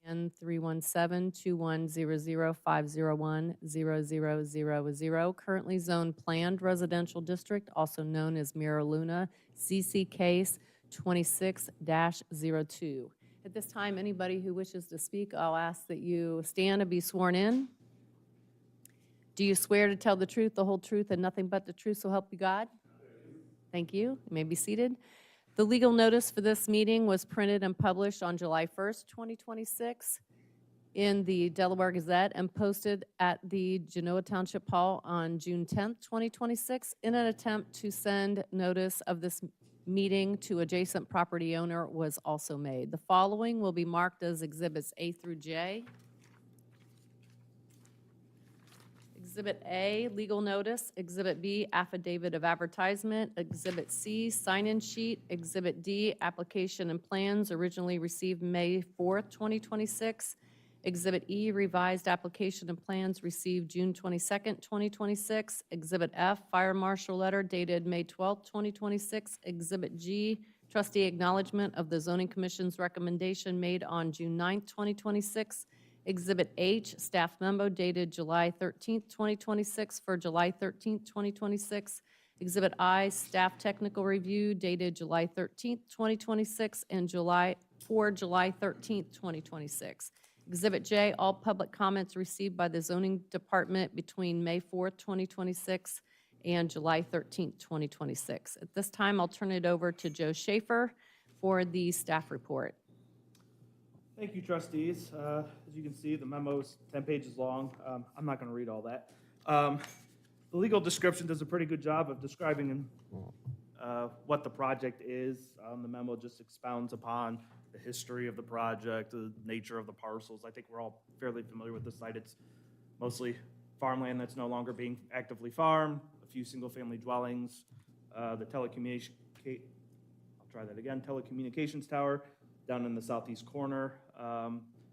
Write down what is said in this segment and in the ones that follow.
and 317-2100-501-0000, currently zoned planned residential district, also known as Mira Luna, CC case 26-02. At this time, anybody who wishes to speak, I'll ask that you stand and be sworn in. Do you swear to tell the truth, the whole truth, and nothing but the truth, so help you God? Thank you. You may be seated. The legal notice for this meeting was printed and published on July 1st, 2026 in the Delaware Gazette and posted at the Genoa Township Hall on June 10th, 2026 in an attempt to send notice of this meeting to adjacent property owner was also made. The following will be marked as Exhibits A through J. Exhibit A, legal notice. Exhibit B, affidavit of advertisement. Exhibit C, sign-in sheet. Exhibit D, application and plans originally received May 4th, 2026. Exhibit E, revised application and plans received June 22nd, 2026. Exhibit F, fire marshal letter dated May 12th, 2026. Exhibit G, trustee acknowledgement of the zoning commission's recommendation made on June 9th, 2026. Exhibit H, staff memo dated July 13th, 2026 for July 13th, 2026. Exhibit I, staff technical review dated July 13th, 2026 and July 13th, 2026. Exhibit J, all public comments received by the zoning department between May 4th, 2026 and July 13th, 2026. At this time, I'll turn it over to Joe Schaefer for the staff report. Thank you, trustees. As you can see, the memo is 10 pages long. I'm not going to read all that. The legal description does a pretty good job of describing what the project is. The memo just expounds upon the history of the project, the nature of the parcels. I think we're all fairly familiar with the site. It's mostly farmland that's no longer being actively farmed, a few single-family dwellings, the telecommunications tower down in the southeast corner.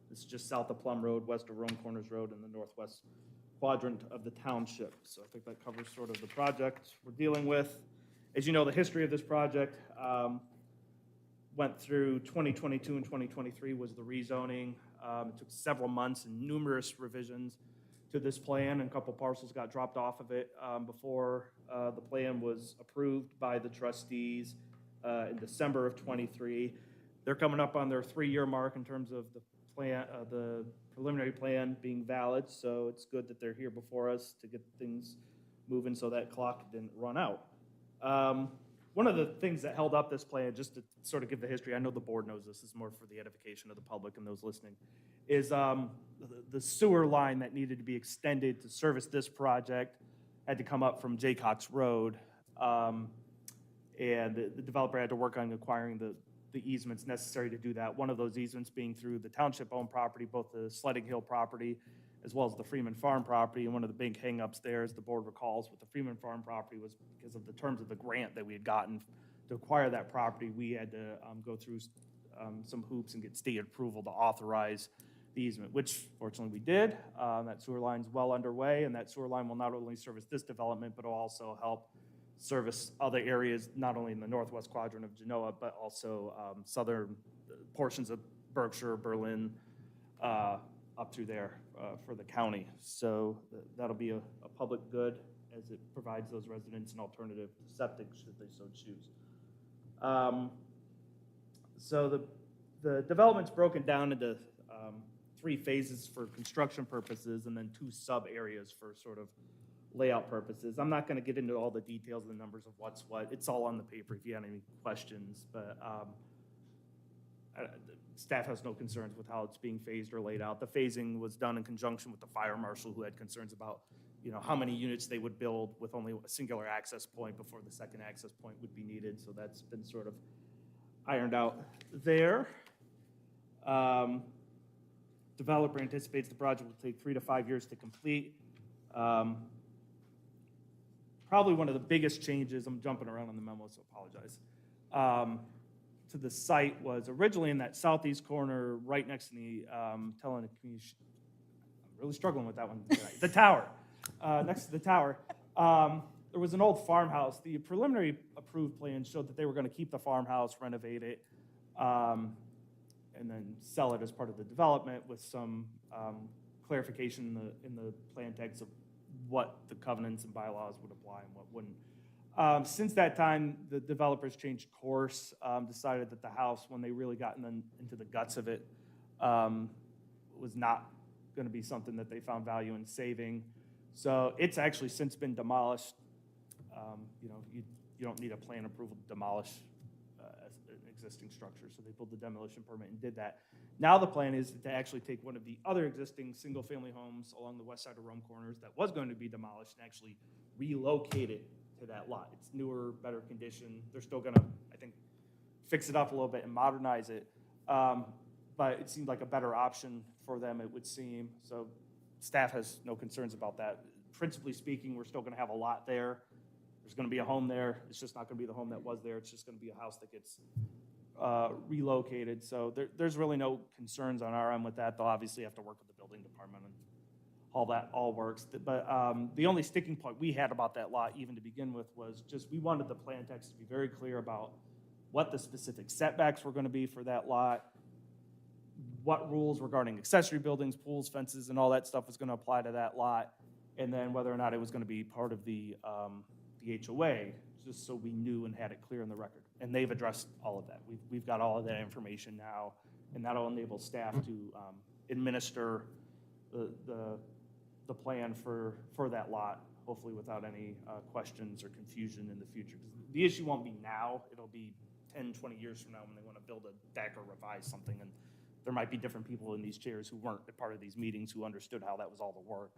This is just south of Plum Road, west of Rome Corners Road, in the northwest quadrant of the township. So I think that covers sort of the project we're dealing with. As you know, the history of this project went through 2022 and 2023 was the rezoning. It took several months and numerous revisions to this plan, and a couple parcels got dropped off of it before the plan was approved by the trustees in December of 23. They're coming up on their 3-year mark in terms of the plan, the preliminary plan being valid. So it's good that they're here before us to get things moving so that clock didn't run out. One of the things that held up this plan, just to sort of give the history, I know the board knows this is more for the edification of the public and those listening, is the sewer line that needed to be extended to service this project had to come up from Jaycox Road. And the developer had to work on acquiring the easements necessary to do that. One of those easements being through the township-owned property, both the Sledding Hill property as well as the Freeman Farm property. And one of the big hang-ups there, as the board recalls, with the Freeman Farm property was because of the terms of the grant that we had gotten to acquire that property. We had to go through some hoops and get state approval to authorize the easement, which fortunately we did. That sewer line's well underway, and that sewer line will not only service this development, but will also help service other areas, not only in the northwest quadrant of Genoa, but also southern portions of Berkshire, Berlin, up through there for the county. So that'll be a public good as it provides those residents an alternative to septic should they so choose. So the development's broken down into 3 phases for construction purposes and then 2 sub areas for sort of layout purposes. I'm not going to get into all the details and the numbers of what's what. It's all on the paper if you have any questions, but staff has no concerns with how it's being phased or laid out. The phasing was done in conjunction with the fire marshal, who had concerns about, you know, how many units they would build with only a singular access point before the second access point would be needed. So that's been sort of ironed out there. Developer anticipates the project will take 3 to 5 years to complete. Probably one of the biggest changes, I'm jumping around on the memo, so apologize, to the site was originally in that southeast corner right next to the telecommunications. I'm really struggling with that one tonight. The tower, next to the tower. There was an old farmhouse. The preliminary approved plan showed that they were going to keep the farmhouse, renovate it, and then sell it as part of the development with some clarification in the plan text of what the covenants and bylaws would apply and what wouldn't. Since that time, the developers changed course, decided that the house, when they really got into the guts of it, was not going to be something that they found value in saving. So it's actually since been demolished. You don't need a plan approval to demolish an existing structure. So they pulled the demolition permit and did that. Now the plan is to actually take one of the other existing single-family homes along the west side of Rome Corners that was going to be demolished and actually relocate it to that lot. It's newer, better condition. They're still going to, I think, fix it up a little bit and modernize it. But it seemed like a better option for them, it would seem. So staff has no concerns about that. Principally speaking, we're still going to have a lot there. There's going to be a home there. It's just not going to be the home that was there. It's just going to be a house that gets relocated. So there's really no concerns on our end with that. They'll obviously have to work with the building department and all that all works. But the only sticking point we had about that lot, even to begin with, was just we wanted the plan text to be very clear about what the specific setbacks were going to be for that lot, what rules regarding accessory buildings, pools, fences, and all that stuff was going to apply to that lot, and then whether or not it was going to be part of the HOA, just so we knew and had it clear in the record. And they've addressed all of that. We've got all of that information now, and that'll enable staff to administer the plan for that lot, hopefully without any questions or confusion in the future. Because the issue won't be now. It'll be 10, 20 years from now when they want to build a deck or revise something, and there might be different people in these chairs who weren't a part of these meetings who understood how that was all the work.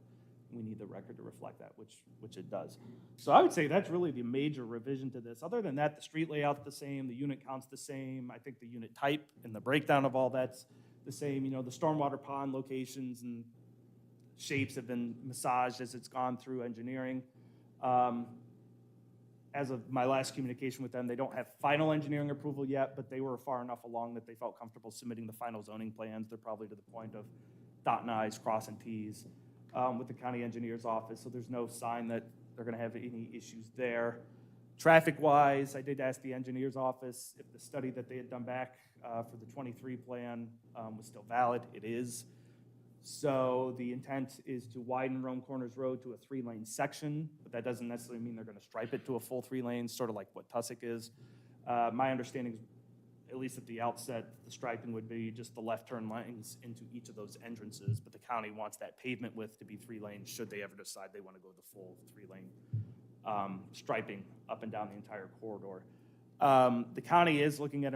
We need the record to reflect that, which it does. So I would say that's really the major revision to this. Other than that, the street layout's the same, the unit count's the same. I think the unit type and the breakdown of all that's the same. You know, the stormwater pond locations and shapes have been massaged as it's gone through engineering. As of my last communication with them, they don't have final engineering approval yet, but they were far enough along that they felt comfortable submitting the final zoning plans. They're probably to the point of dotting I's, crossing T's with the county engineer's office, so there's no sign that they're going to have any issues there. Traffic-wise, I did ask the engineer's office if the study that they had done back for the 23 plan was still valid. It is. So the intent is to widen Rome Corners Road to a 3-lane section, but that doesn't necessarily mean they're going to stripe it to a full 3 lanes, sort of like what Tussock is. My understanding is, at least at the outset, the striping would be just the left turn lanes into each of those entrances, but the county wants that pavement width to be 3 lanes should they ever decide they want to go the full 3-lane striping up and down the entire corridor. The county is looking at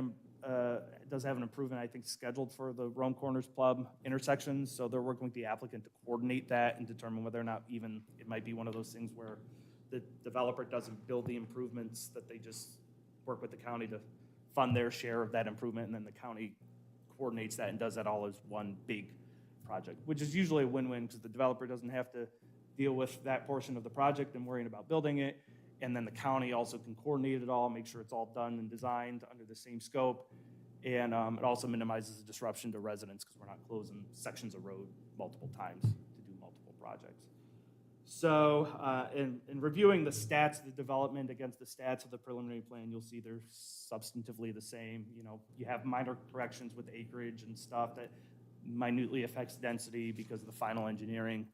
does have an improvement, I think, scheduled for the Rome Corners Plum intersections, so they're working with the applicant to coordinate that and determine whether or not even it might be one of those things where the developer doesn't build the improvements, that they just work with the county to fund their share of that improvement, and then the county coordinates that and does that all as one big project, which is usually a win-win because the developer doesn't have to deal with that portion of the project and worrying about building it, and then the county also can coordinate it all, make sure it's all done and designed under the same scope, and it also minimizes the disruption to residents because we're not closing sections of road multiple times to do multiple projects. So in reviewing the stats of the development against the stats of the preliminary plan, you'll see they're substantively the same. You know, you have minor corrections with acreage and stuff that minutely affects density because of the final engineering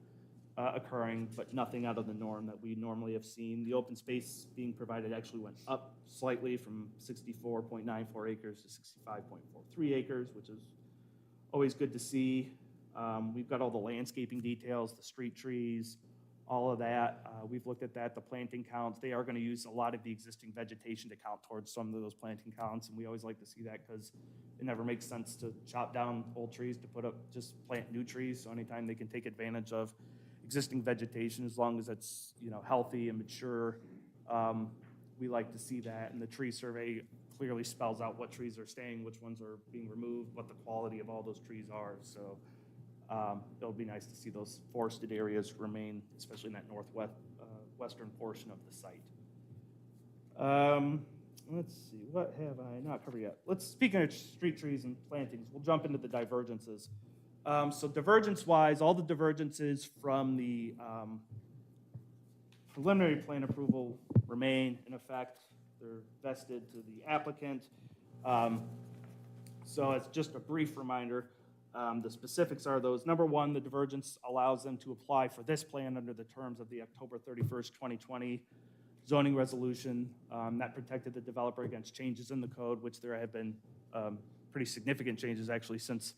occurring, but nothing out of the norm that we normally have seen. The open space being provided actually went up slightly from 64.94 acres to 65.43 acres, which is always good to see. We've got all the landscaping details, the street trees, all of that. We've looked at that, the planting counts. They are going to use a lot of the existing vegetation to count towards some of those planting counts, and we always like to see that because it never makes sense to chop down old trees to put up, just plant new trees. So anytime they can take advantage of existing vegetation, as long as it's, you know, healthy and mature, we like to see that. And the tree survey clearly spells out what trees are staying, which ones are being removed, what the quality of all those trees are. So it'll be nice to see those forested areas remain, especially in that western portion of the site. Let's see, what have I not covered yet? Speaking of street trees and plantings, we'll jump into the divergences. So divergence-wise, all the divergences from the preliminary plan approval remain in effect. They're vested to the applicant. So as just a brief reminder, the specifics are those. Number one, the divergence allows them to apply for this plan under the terms of the October 31st, 2020 zoning resolution. That protected the developer against changes in the code, which there have been pretty significant changes actually since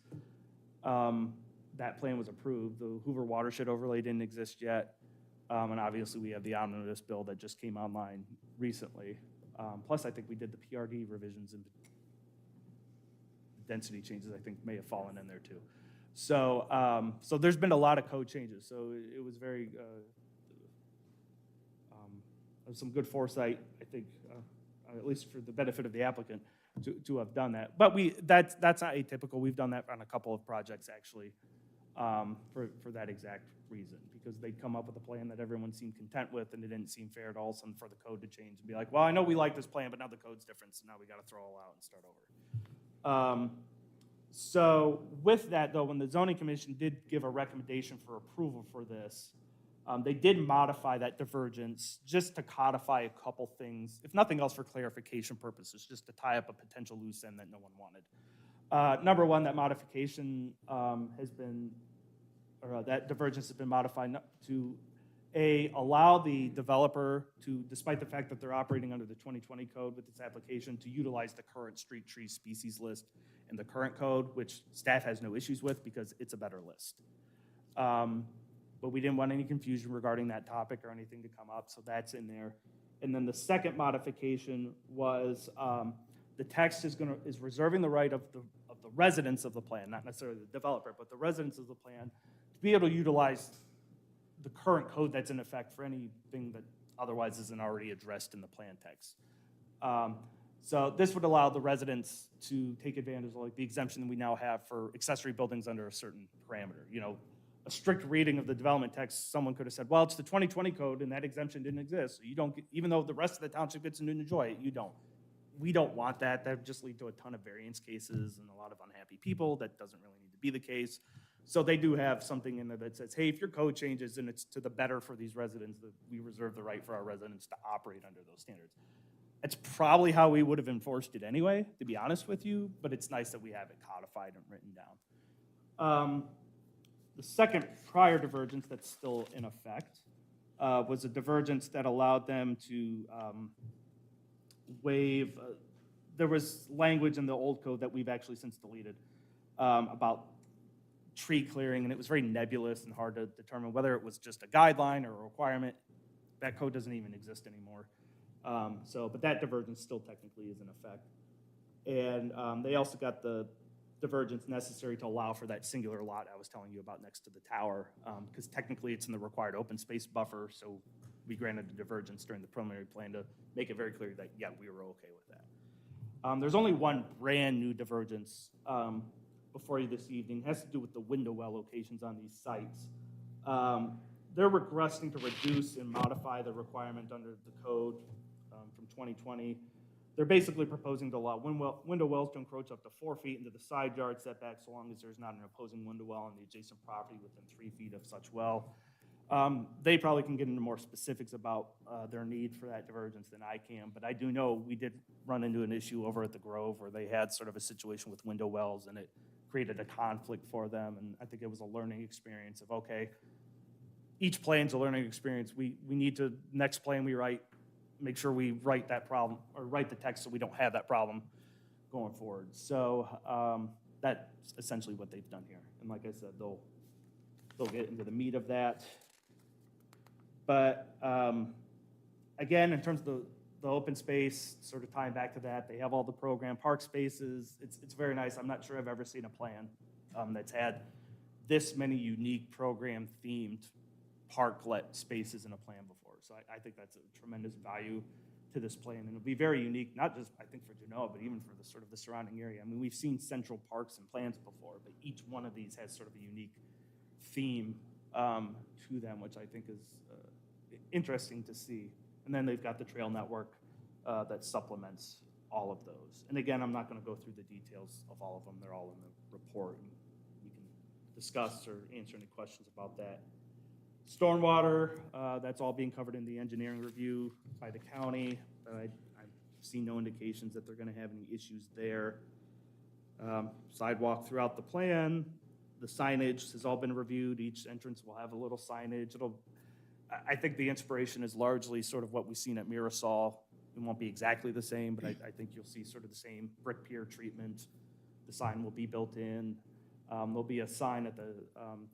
that plan was approved. The Hoover watershed overlay didn't exist yet. And obviously we have the omnibus bill that just came online recently. Plus I think we did the PRD revisions and density changes I think may have fallen in there too. So, so there's been a lot of code changes. So it was very, some good foresight, I think, at least for the benefit of the applicant, to have done that. But that's not atypical. We've done that on a couple of projects actually, for that exact reason, because they'd come up with a plan that everyone seemed content with, and it didn't seem fair at all sudden for the code to change and be like, well, I know we like this plan, but now the code's different, so now we got to throw it all out and start over. So with that, though, when the zoning commission did give a recommendation for approval for this, they did modify that divergence just to codify a couple things, if nothing else for clarification purposes, just to tie up a potential loose end that no one wanted. Number one, that modification has been, or that divergence has been modified to allow the developer to, despite the fact that they're operating under the 2020 code with its application, to utilize the current street tree species list in the current code, which staff has no issues with because it's a better list. But we didn't want any confusion regarding that topic or anything to come up, so that's in there. And then the second modification was the text is reserving the right of the residents of the plan, not necessarily the developer, but the residents of the plan, to be able to utilize the current code that's in effect for anything that otherwise isn't already addressed in the plan text. So this would allow the residents to take advantage of like the exemption that we now have for accessory buildings under a certain parameter. You know, a strict reading of the development text, someone could have said, well, it's the 2020 code and that exemption didn't exist. So you don't get, even though the rest of the township gets to enjoy it, you don't. We don't want that. That would just lead to a ton of variance cases and a lot of unhappy people. That doesn't really need to be the case. So they do have something in there that says, hey, if your code changes and it's to the better for these residents, that we reserve the right for our residents to operate under those standards. It's probably how we would have enforced it anyway, to be honest with you, but it's nice that we have it codified and written down. The second prior divergence that's still in effect was a divergence that allowed them to waive, there was language in the old code that we've actually since deleted about tree clearing, and it was very nebulous and hard to determine whether it was just a guideline or a requirement. That code doesn't even exist anymore. But that divergence still technically is in effect. And they also got the divergence necessary to allow for that singular lot I was telling you about next to the tower, because technically it's in the required open space buffer, so we granted the divergence during the preliminary plan to make it very clear that, yeah, we were okay with that. There's only one brand new divergence before you this evening. It has to do with the window well locations on these sites. They're regressing to reduce and modify the requirement under the code from 2020. They're basically proposing to allow window wells to encroach up to 4 feet into the side yard setback so long as there's not an opposing window well on the adjacent property within 3 feet of such well. They probably can get into more specifics about their need for that divergence than I can, but I do know we did run into an issue over at the Grove where they had sort of a situation with window wells and it created a conflict for them, and I think it was a learning experience of, okay, each plan's a learning experience. We need to, next plan we write, make sure we write that problem, or write the text so we don't have that problem going forward. So that's essentially what they've done here. And like I said, they'll get into the meat of that. But again, in terms of the open space, sort of tying back to that, they have all the program park spaces. It's very nice. I'm not sure I've ever seen a plan that's had this many unique program-themed parklet spaces in a plan before. So I think that's a tremendous value to this plan, and it'll be very unique, not just, I think, for Genoa, but even for the sort of the surrounding area. I mean, we've seen central parks and plans before, but each one of these has sort of a unique theme to them, which I think is interesting to see. And then they've got the trail network that supplements all of those. And again, I'm not going to go through the details of all of them. They're all in the report, and we can discuss or answer any questions about that. Stormwater, that's all being covered in the engineering review by the county. I've seen no indications that they're going to have any issues there. Sidewalk throughout the plan. The signage has all been reviewed. Each entrance will have a little signage. I think the inspiration is largely sort of what we've seen at Mirasol. It won't be exactly the same, but I think you'll see sort of the same brick pier treatment. The sign will be built in. There'll be a sign at the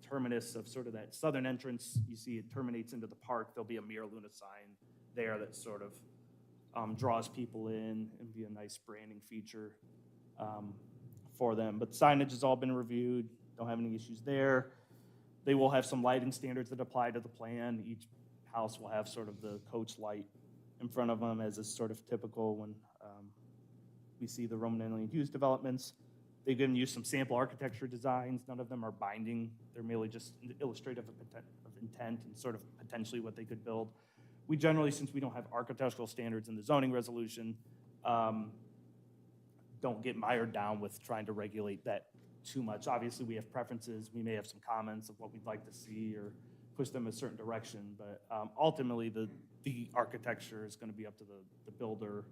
terminus of sort of that southern entrance. You see it terminates into the park. There'll be a Mira Luna sign there that sort of draws people in and be a nice branding feature for them. But signage has all been reviewed. Don't have any issues there. They will have some lighting standards that apply to the plan. Each house will have sort of the coach light in front of them, as is sort of typical when we see the Roman and Hughes developments. They've given you some sample architecture designs. None of them are binding. They're merely just illustrative of intent and sort of potentially what they could build. We generally, since we don't have architectural standards in the zoning resolution, don't get mired down with trying to regulate that too much. Obviously, we have preferences. We may have some comments of what we'd like to see or push them a certain direction, but ultimately the architecture is going to be up to the builder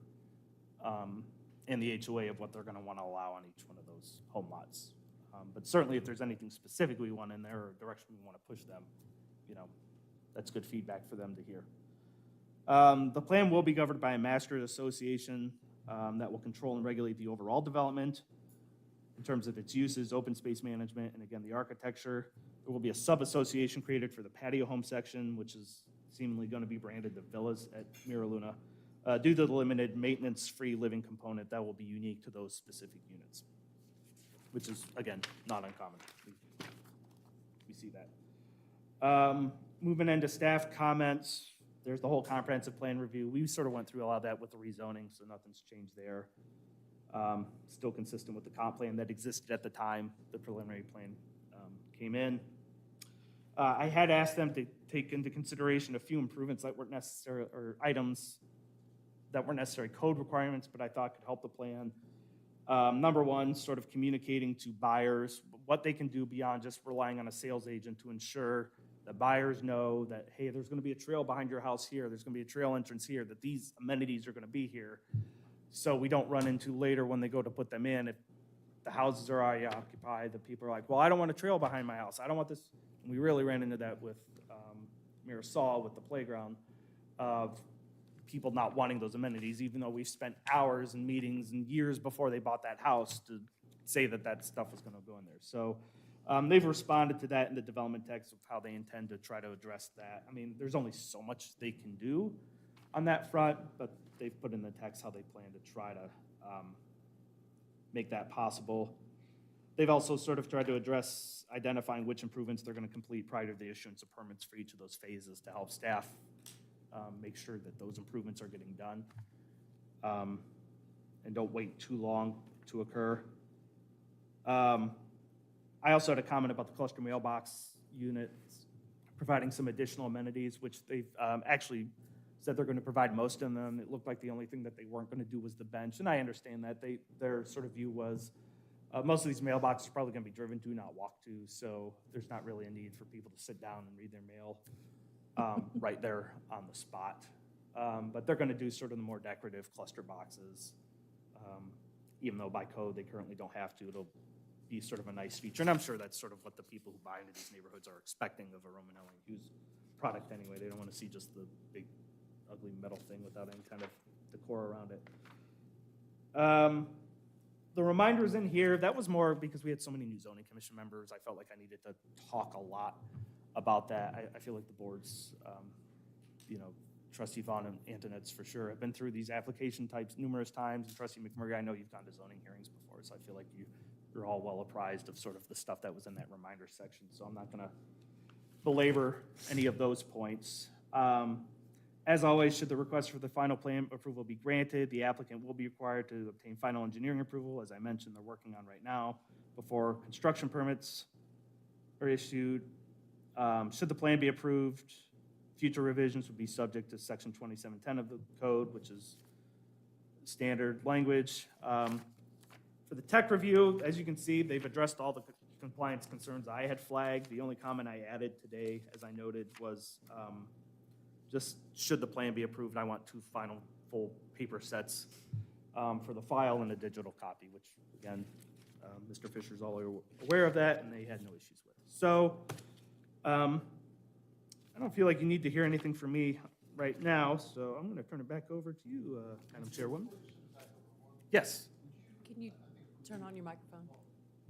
and the HOA of what they're going to want to allow on each one of those home lots. But certainly if there's anything specific we want in there or direction we want to push them, that's good feedback for them to hear. The plan will be governed by a master association that will control and regulate the overall development in terms of its uses, open space management, and again, the architecture. There will be a sub-association created for the patio home section, which is seemingly going to be branded the villas at Mira Luna. Due to the limited maintenance-free living component, that will be unique to those specific units, which is, again, not uncommon. We see that. Moving into staff comments, there's the whole comprehensive plan review. We sort of went through all of that with the rezoning, so nothing's changed there. Still consistent with the comp plan that existed at the time the preliminary plan came in. I had asked them to take into consideration a few improvements that weren't necessary, or items that weren't necessary code requirements, but I thought could help the plan. Number one, sort of communicating to buyers what they can do beyond just relying on a sales agent to ensure that buyers know that, hey, there's going to be a trail behind your house here, there's going to be a trail entrance here, that these amenities are going to be here. So we don't run into later when they go to put them in, if the houses are already occupied, the people are like, well, I don't want a trail behind my house. I don't want this. And we really ran into that with Mirasol, with the playground, of people not wanting those amenities, even though we've spent hours and meetings and years before they bought that house to say that that stuff was going to go in there. So they've responded to that in the development text of how they intend to try to address that. I mean, there's only so much they can do on that front, but they've put in the text how they plan to try to make that possible. They've also sort of tried to address identifying which improvements they're going to complete prior to the issuance of permits for each of those phases to help staff make sure that those improvements are getting done and don't wait too long to occur. I also had a comment about the cluster mailbox units providing some additional amenities, which they've actually said they're going to provide most of them. It looked like the only thing that they weren't going to do was the bench, and I understand that. Their sort of view was most of these mailboxes are probably going to be driven to, not walked to, so there's not really a need for people to sit down and read their mail right there on the spot. But they're going to do sort of the more decorative cluster boxes, even though by code they currently don't have to. It'll be sort of a nice feature, and I'm sure that's sort of what the people who buy into these neighborhoods are expecting of a Roman Hughes product anyway. They don't want to see just the big ugly metal thing without any kind of decor around it. The reminders in here, that was more because we had so many new zoning commission members. I felt like I needed to talk a lot about that. I feel like the board's, Trustee Vaughn and Antonette's for sure have been through these application types numerous times. And Trustee McMurray, I know you've gone to zoning hearings before, so I feel like you're all well apprised of sort of the stuff that was in that reminder section. So I'm not going to belabor any of those points. As always, should the request for the final plan approval be granted, the applicant will be required to obtain final engineering approval. As I mentioned, they're working on right now before construction permits are issued. Should the plan be approved, future revisions would be subject to section 2710 of the code, which is standard language. For the tech review, as you can see, they've addressed all the compliance concerns I had flagged. The only comment I added today, as I noted, was just should the plan be approved, I want 2 final full paper sets for the file and a digital copy, which again, Mr. Fisher's all aware of that, and they had no issues with it. So I don't feel like you need to hear anything from me right now, so I'm going to turn it back over to you, Madam Chairwoman. Yes. Can you turn on your microphone?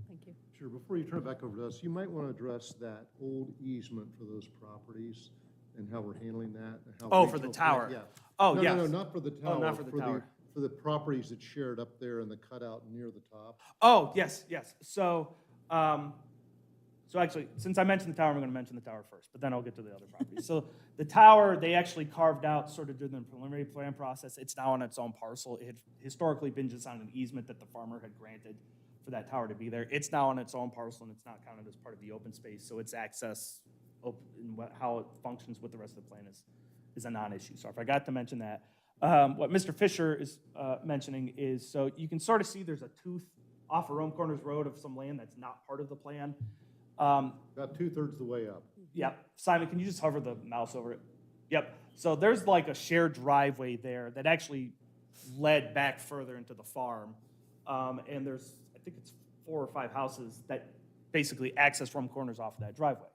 Thank you. Sure. Before you turn it back over to us, you might want to address that old easement for those properties and how we're handling that. And how Oh, for the regional tower. plan- Yeah. Oh, No, yes. no, not for the tower. not for the tower. For the properties that shared up there in the cutout near the top. Oh, yes, yes. So, so actually, since I mentioned the tower, I'm going to mention the tower first, but then I'll get to the other properties. So the tower, they actually carved out sort of during the preliminary plan process. It's now on its own parcel. It had historically been just on an easement that the farmer had granted for that tower to be there. It's now on its own parcel, and it's not counted as part of the open space, so its access, and how it functions with the rest of the plan is a non-issue. So I forgot to mention that. What Mr. Fisher is mentioning is, so you can sort of see there's a tooth off of Rome Corners Road of some land that's not part of the plan. About 2/3 the way up. Yep. Simon, can you just hover the mouse over it? Yep. So there's like a shared driveway there that actually led back further into the farm. And there's, I think it's 4 or 5 houses that basically access Rome Corners off of that driveway.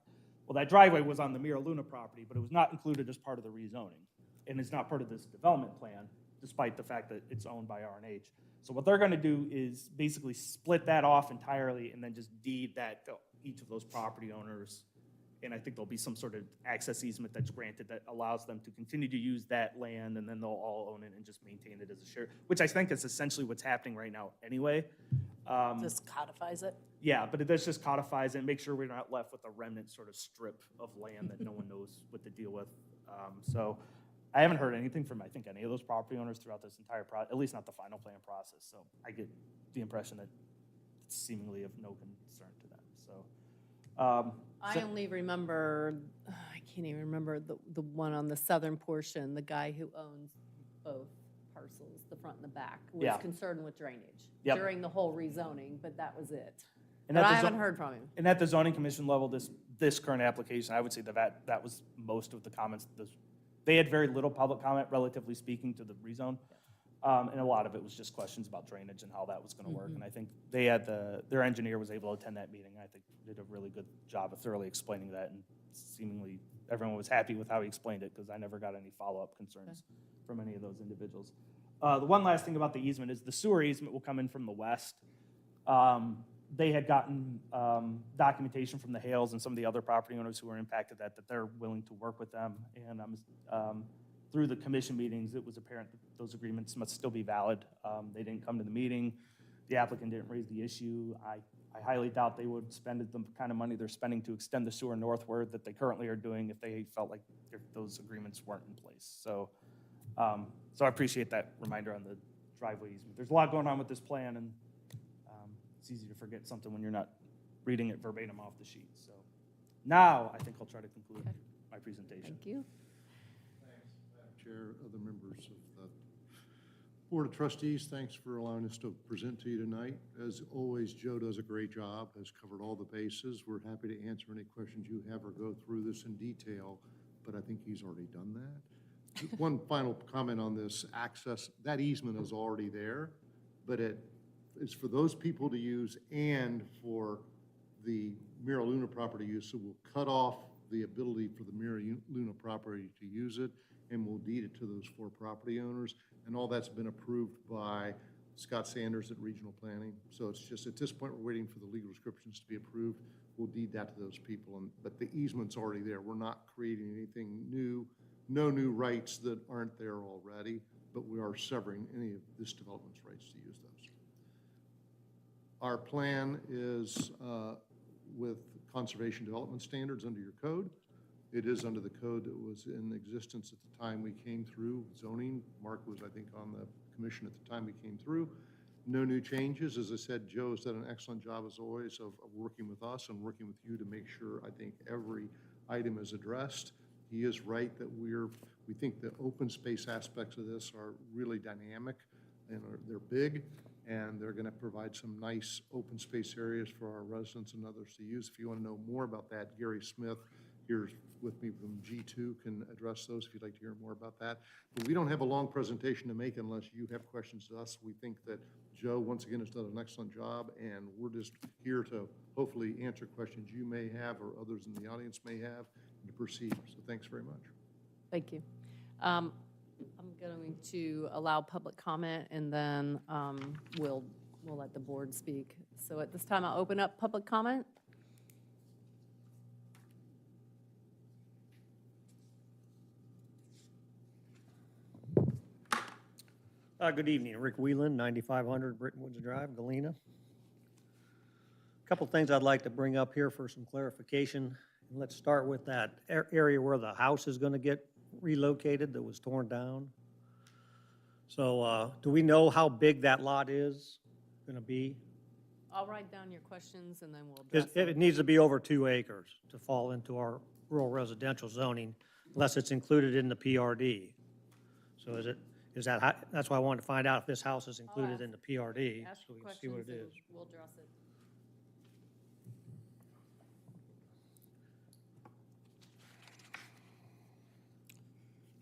Well, that driveway was on the Mira Luna property, but it was not included as part of the rezoning. And it's not part of this development plan, despite the fact that it's owned by R&H. So what they're going to do is basically split that off entirely and then just deed that to each of those property owners. And I think there'll be some sort of access easement that's granted that allows them to continue to use that land, and then they'll all own it and just maintain it as a share, which I think is essentially what's happening right now anyway. Just codifies it. Yeah, but this just codifies it and makes sure we're not left with a remnant sort of strip of land that no one knows what to deal with. So I haven't heard anything from, I think, any of those property owners throughout this entire process, at least not the final plan process. So I get the impression that it's seemingly of no concern to them. So I only remember, I can't even remember the one on the southern portion, the guy who owns both parcels, the front and the back, was Yeah. concerned with drainage Yep. during the whole rezoning, but that was it. And But at I the haven't zo- heard from him. And at the zoning commission level, this current application, I would say that was most of the comments. They had very little public comment, relatively speaking, to the rezone. And a lot of it was just questions about drainage and how that was going to work. And I think they had their engineer was able to attend that meeting. I think did a really good job of thoroughly explaining that, and seemingly everyone was happy with how he explained it, because I never got any follow-up concerns from any of those individuals. The one last thing about the easement is the sewer easement will come in from the west. They had gotten documentation from the Hales and some of the other property owners who were impacted that they're willing to work with them. And through the commission meetings, it was apparent that those agreements must still be valid. They didn't come to the meeting. The applicant didn't raise the issue. I highly doubt they would spend the kind of money they're spending to extend the sewer northward that they currently are doing if they felt like those agreements weren't in place. So I appreciate that reminder on the driveway easement. There's a lot going on with this plan, and it's easy to forget something when you're not reading it verbatim off the sheet. So now I think I'll try to conclude Okay. my presentation. Thank you. Chair, other members of the Board of Trustees, thanks for allowing us to present to you tonight. As always, Joe does a great job, has covered all the bases. We're happy to answer any questions you have or go through this in detail, but I think he's already done that. One final comment on this access, that easement is already there, but it is for those people to use and for the Mira Luna property use, so we'll cut off the ability for the Mira Luna property to use it, and we'll deed it to those 4 property owners. And all that's been approved by Scott Sanders at Regional Planning. So it's just, at this point, we're waiting for the legal descriptions to be approved. We'll deed that to those people, but the easement's already there. We're not creating anything new, no new rights that aren't there already, but we are severing any of this development's rights to use those. Our plan is with conservation development standards under your code. It is under the code that was in existence at the time we came through zoning. Mark was, I think, on the commission at the time we came through. No new changes. As I said, Joe has done an excellent job, as always, of working with us and working with you to make sure, I think, every item is addressed. He is right that we think the open space aspects of this are really dynamic, and they're big, and they're going to provide some nice open space areas for our residents and others to use. If you want to know more about that, Gary Smith, here with me from G2 can address those if you'd like to hear more about that. But we don't have a long presentation to make unless you have questions to us. We think that Joe, once again, has done an excellent job, and we're just here to hopefully answer questions you may have or others in the audience may have and to proceed. So thanks very much. Thank you. I'm going to allow public comment, and then we'll let the board speak. So at this time, I'll open up public comment. Good evening, Rick Whelan, 9500 Brittenwoods Drive, Galena. A couple things I'd like to bring up here for some clarification. Let's start with that area where the house is going to get relocated that was torn down. So do we know how big that lot is going to be? I'll write down your questions, and then we'll It address them. it needs to be over 2 acres to fall into our rural residential zoning, unless it's included in the PRD. So that's why I wanted to find out if this house is included in the PRD, Ask so we can see questions, what it and is. we'll address it.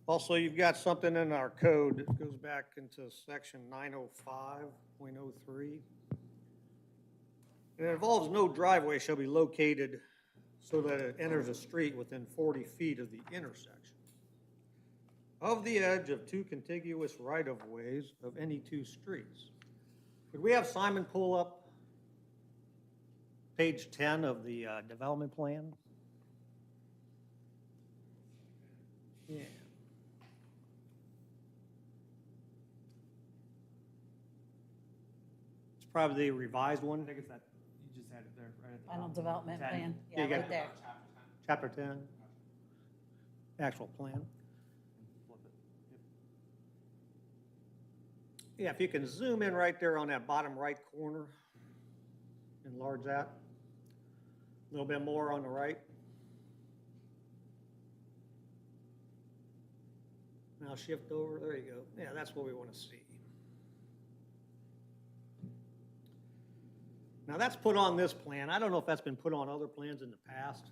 Also, you've got something in our code that goes back into section 905.03. And it involves no driveway shall be located so that it enters a street within 40 feet of the intersection of the edge of 2 contiguous right-of-ways of any 2 streets. Could we have Simon pull up page 10 of the development plan? Yeah. It's probably the revised one. I think it's that, you just had it there, right at the Final top. development 10. plan, Yeah, yeah, you right got- there. Chapter 10, actual plan. Flip it. Yep. Yeah, if you can zoom in right there on that bottom right corner, enlarge that. A little bit more on the right. Now shift over, there you go. Yeah, that's what we want to see. Now that's put on this plan. I don't know if that's been put on other plans in the past,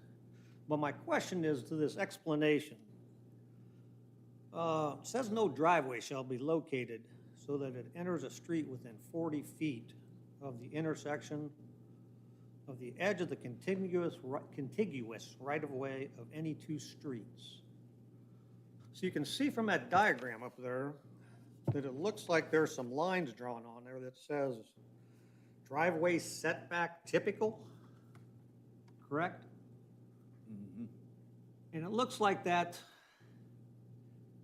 but my question is to this explanation. It says no driveway shall be located so that it enters a street within 40 feet of the intersection of the edge of the contiguous right-of-way of any 2 streets. So you can see from that diagram up there that it looks like there's some lines drawn on there that says driveway setback typical, correct? And it looks like that,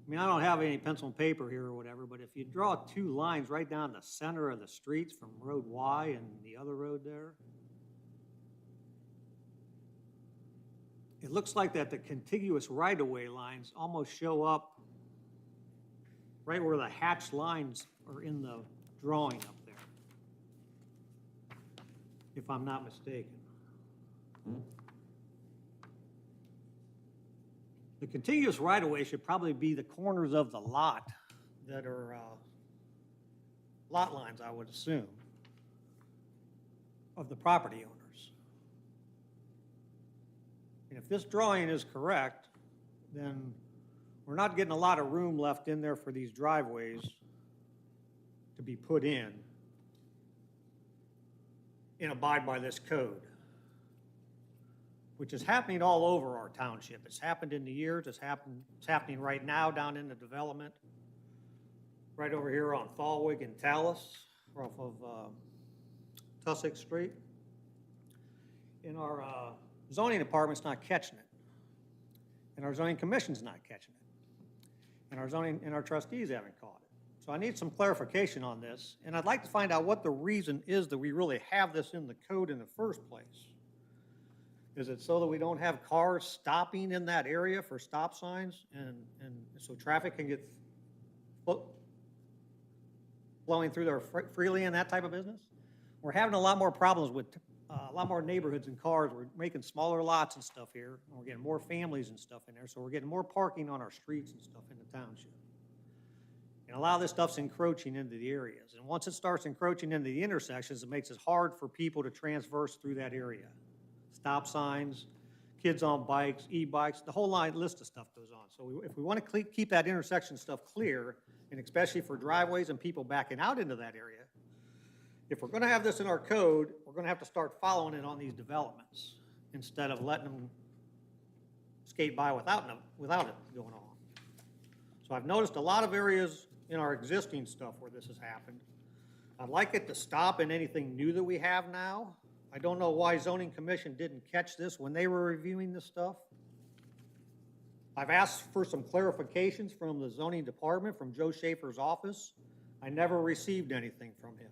I mean, I don't have any pencil and paper here or whatever, but if you draw 2 lines right down the center of the streets from Road Y and the other road there, it looks like that the contiguous right-of-way lines almost show up right where the hatched lines are in the drawing up there, if I'm not mistaken. The contiguous right-of-way should probably be the corners of the lot that are lot lines, I would assume, of the property owners. And if this drawing is correct, then we're not getting a lot of room left in there for these driveways to be put in and abide by this code, which is happening all over our township. It's happened in the years, it's happening right now down in the development, right over here on Thalwig and Tallis, off of Tussock Street. And our zoning department's not catching it. And our zoning commission's not catching it. And our trustees haven't caught it. So I need some clarification on this, and I'd like to find out what the reason is that we really have this in the code in the first place. Is it so that we don't have cars stopping in that area for stop signs and so traffic can get flowing through there freely and that type of business? We're having a lot more problems with a lot more neighborhoods and cars. We're making smaller lots and stuff here, and we're getting more families and stuff in there, so we're getting more parking on our streets and stuff in the township. And a lot of this stuff's encroaching into the areas, and once it starts encroaching into the intersections, it makes it hard for people to transverse through that area. Stop signs, kids on bikes, e-bikes, the whole list of stuff goes on. So if we want to keep that intersection stuff clear, and especially for driveways and people backing out into that area, if we're going to have this in our code, we're going to have to start following it on these developments instead of letting them skate by without it going on. So I've noticed a lot of areas in our existing stuff where this has happened. I'd like it to stop in anything new that we have now. I don't know why zoning commission didn't catch this when they were reviewing this stuff. I've asked for some clarifications from the zoning department, from Joe Schaefer's office. I never received anything from him.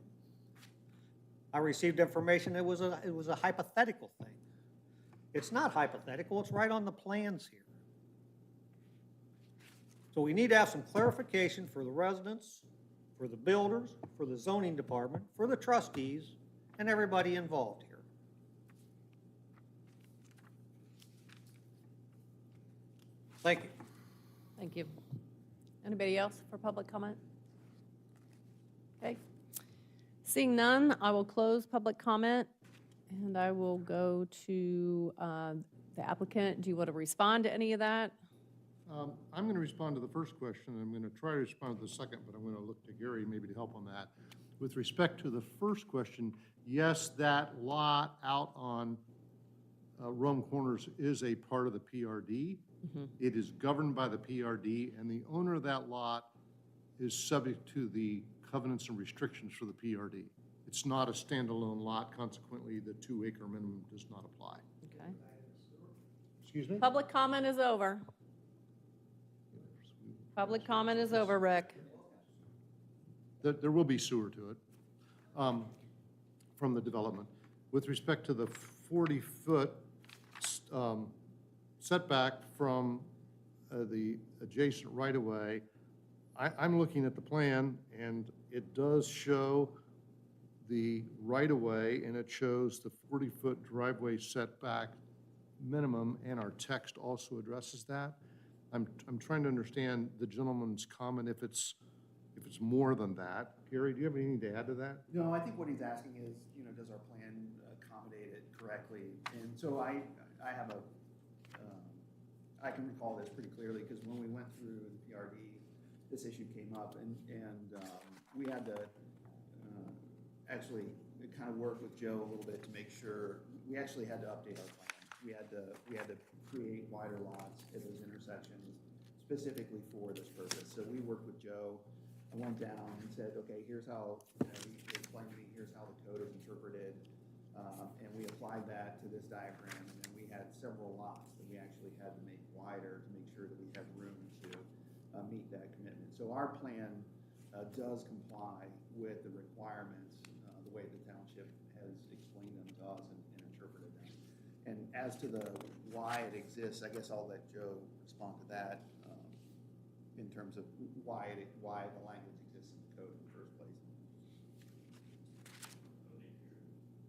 I received information it was a hypothetical thing. It's not hypothetical, it's right on the plans here. So we need to have some clarification for the residents, for the builders, for the zoning department, for the trustees, and everybody involved here. Thank you. Thank you. Anybody else for public comment? Okay. Seeing none, I will close public comment, and I will go to the applicant. Do you want to respond to any of that? I'm going to respond to the first question, and I'm going to try to respond to the second, but I'm going to look to Gary maybe to help on that. With respect to the first question, yes, that lot out on Rome Corners is a part of the PRD. It is governed by the PRD, and the owner of that lot is subject to the covenants and restrictions for the PRD. It's not a standalone lot, consequently, the 2-acre minimum does not apply. Okay. Excuse me? Public comment is over. Public comment is over, Rick. There will be sewer to it from the development. With respect to the 40-foot setback from the adjacent right-of-way, I'm looking at the plan, and it does show the right-of-way, and it shows the 40-foot driveway setback minimum, and our text also addresses that. I'm trying to understand the gentleman's comment if it's more than that. Gary, do you have anything to add to that? No, I think what he's asking is, does our plan accommodate it correctly? And so I have I can recall this pretty clearly because when we went through the PRD, this issue came up, and we had to actually kind of work with Joe a little bit to make sure. We actually had to update our plan. We had to create wider lots at those intersections specifically for this purpose. So we worked with Joe. I went down and said, okay, here's how, he explained to me, here's how the code is interpreted. And we applied that to this diagram. And then we had several lots that we actually had to make wider to make sure that we had room to meet that commitment. So our plan does comply with the requirements, the way the township has explained them to us and interpreted them. And as to the why it exists, I guess I'll let Joe respond to that in terms of why the language exists in the code in the first place.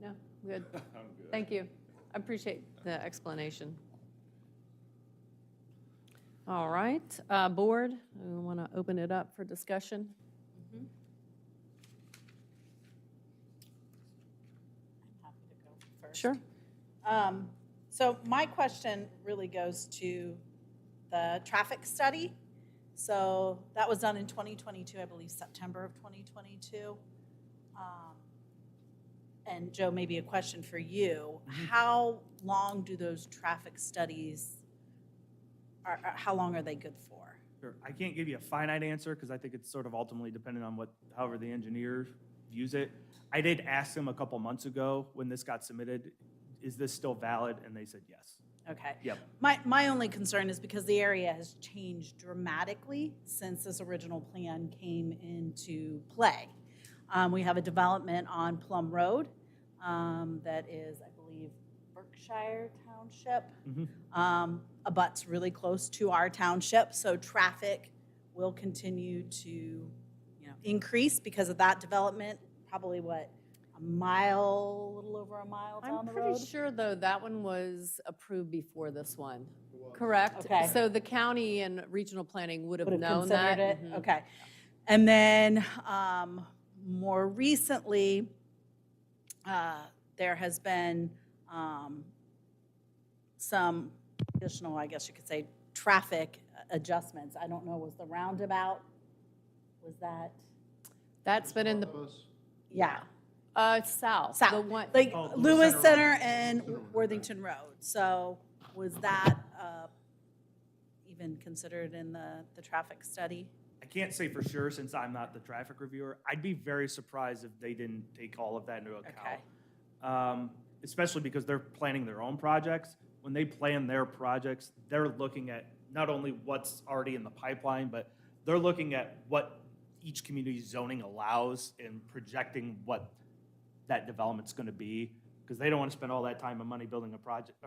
No, good. I'm good. Thank you. I appreciate the explanation. All right, board, we want to open it up for discussion. I'm happy to go first. Sure. So my question really goes to the traffic study. So that was done in 2022, I believe September of 2022. And Joe, maybe a question for you. How long do those traffic studies, how long are they good for? Sure. I can't give you a finite answer because I think it's sort of ultimately dependent on however the engineer views it. I did ask them a couple months ago when this got submitted, is this still valid? And they said yes. Okay. Yep. My only concern is because the area has changed dramatically since this original plan came into play. We have a development on Plum Road that is, I believe, Berkshire Township. Abuts really close to our township, so traffic will continue to, increase because of that development. Probably a little over a mile down I'm the road. pretty sure, though, that one was approved before this one, correct? Okay. So the county and regional planning would have Would have known considered that. it? Okay. And then more recently, there has been some additional, I guess you could say, traffic adjustments. I don't know, was the roundabout, was that, That's been in the, yeah, south. south, The one, like Oh, Lewis Center Center and Worthington Road. So was that even considered in the traffic study? I can't say for sure since I'm not the traffic reviewer. I'd be very surprised if they didn't take all of that into account. Especially because they're planning their own projects. When they plan their projects, they're looking at not only what's already in the pipeline, but they're looking at what each community's zoning allows and projecting what that development's gonna be. Because they don't want to spend all that time and money building a project,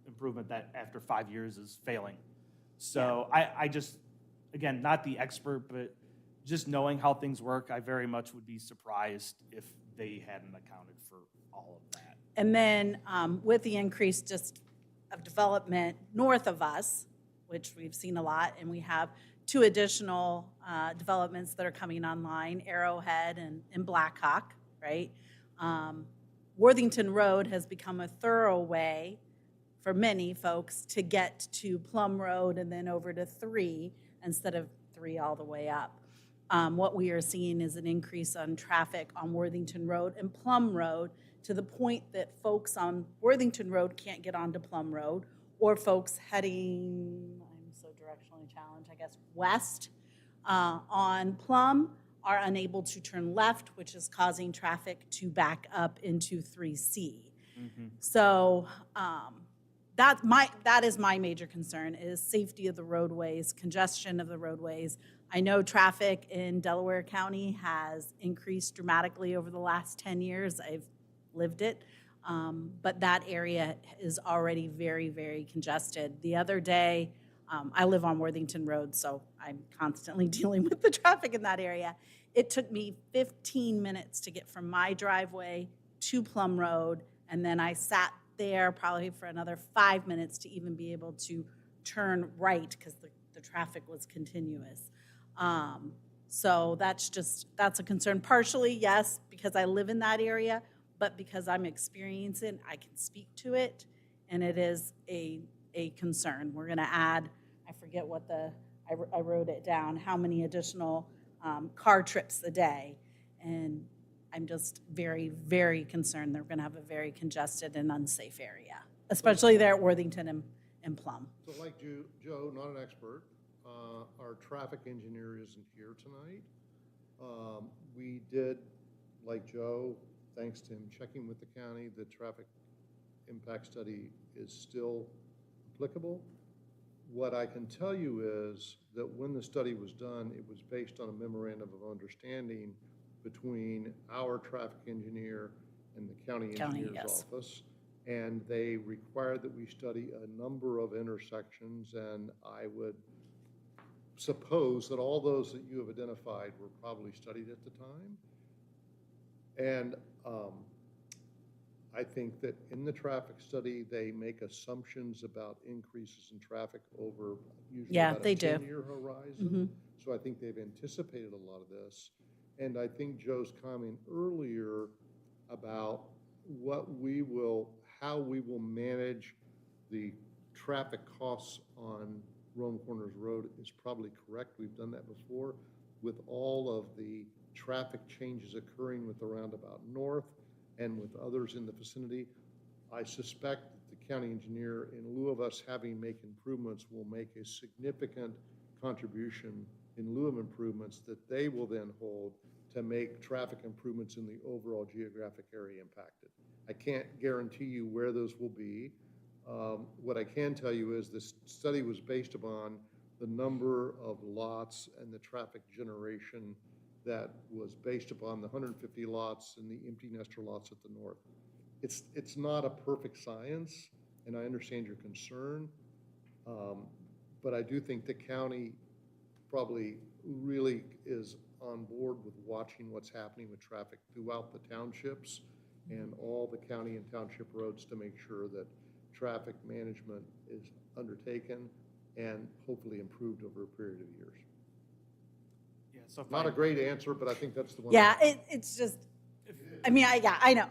improvement that after 5 years is failing. So I just, again, not the expert, but just knowing how things work, I very much would be surprised if they hadn't accounted for all of that. And then with the increase just of development north of us, which we've seen a lot, and we have 2 additional developments that are coming online, Arrowhead and Blackhawk, right? Worthington Road has become a thoroughway for many folks to get to Plum Road and then over to 3 instead of 3 all the way up. What we are seeing is an increase on traffic on Worthington Road and Plum Road to the point that folks on Worthington Road can't get onto Plum Road, or folks heading, I'm so directionally challenged, I guess, west on Plum are unable to turn left, which is causing traffic to back up into 3C. So that is my major concern, is safety of the roadways, congestion of the roadways. I know traffic in Delaware County has increased dramatically over the last 10 years. I've lived it. But that area is already very, very congested. The other day, I live on Worthington Road, so I'm constantly dealing with the traffic in that area. It took me 15 minutes to get from my driveway to Plum Road, and then I sat there probably for another 5 minutes to even be able to turn right because the traffic was continuous. So that's a concern. Partially, yes, because I live in that area, but because I'm experiencing, I can speak to it, and it is a concern. We're going to add, I forget what I wrote it down, how many additional car trips a day, and I'm just very, very concerned they're going to have a very congested and unsafe area, especially there at Worthington and Plum. So like Joe, not an expert, our traffic engineer isn't here tonight. We did, like Joe, thanks to him checking with the county, the traffic impact study is still applicable. What I can tell you is that when the study was done, it was based on a memorandum of understanding between our traffic engineer and the county engineer's yes. office. And they required that we study a number of intersections, and I would suppose that all those that you have identified were probably studied at the time. And I think that in the traffic study, they make assumptions about increases in traffic over usually about they a do. 10-year horizon. So I think they've anticipated a lot of this. And I think Joe's comment earlier about how we will manage the traffic costs on Rome Corners Road is probably correct. We've done that before with all of the traffic changes occurring with the roundabout north and with others in the vicinity. I suspect that the county engineer, in lieu of us having make improvements, will make a significant contribution in lieu of improvements that they will then hold to make traffic improvements in the overall geographic area impacted. I can't guarantee you where those will be. What I can tell you is this study was based upon the number of lots and the traffic generation that was based upon the 150 lots and the empty nester lots at the north. It's not a perfect science, and I understand your concern, but I do think the county probably really is on board with watching what's happening with traffic throughout the townships and all the county and township roads to make sure that traffic management is undertaken and hopefully improved over a period of years. Yeah, so if Not a great answer, but I think that's the one. Yeah, it's just, I mean, I know,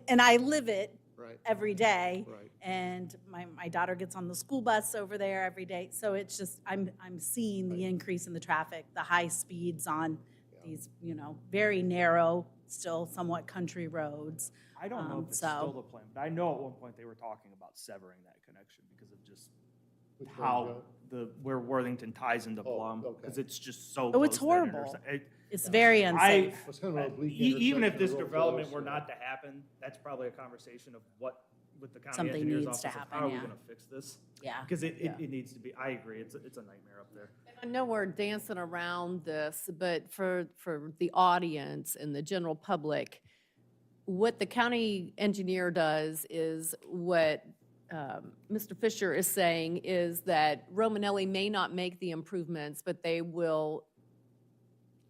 and I live it Right, every day, right. And my daughter gets on the school bus over there every day. So it's just, I'm seeing the increase in the traffic, the high speeds on these, very narrow, still somewhat country roads. I don't know if it's so- still the plan, but I know at one point they were talking about severing that connection because of just Which one, how Joe? where Worthington ties into Oh, Plum, okay. because it's just so Oh, close. it's to that horrible. It's very unsafe. It's kind of an oblique Even if intersection this real development close, were yeah. not to happen, that's probably a conversation of what, with the county Something engineer's needs to office, of happen, how are we yeah. gonna fix this? Yeah. Because Yeah. it needs to be, I agree, it's a nightmare up there. I know we're dancing around this, but for the audience and the general public, what the county engineer does is what Mr. Fisher is saying is that Romanelli may not make the improvements, but they will,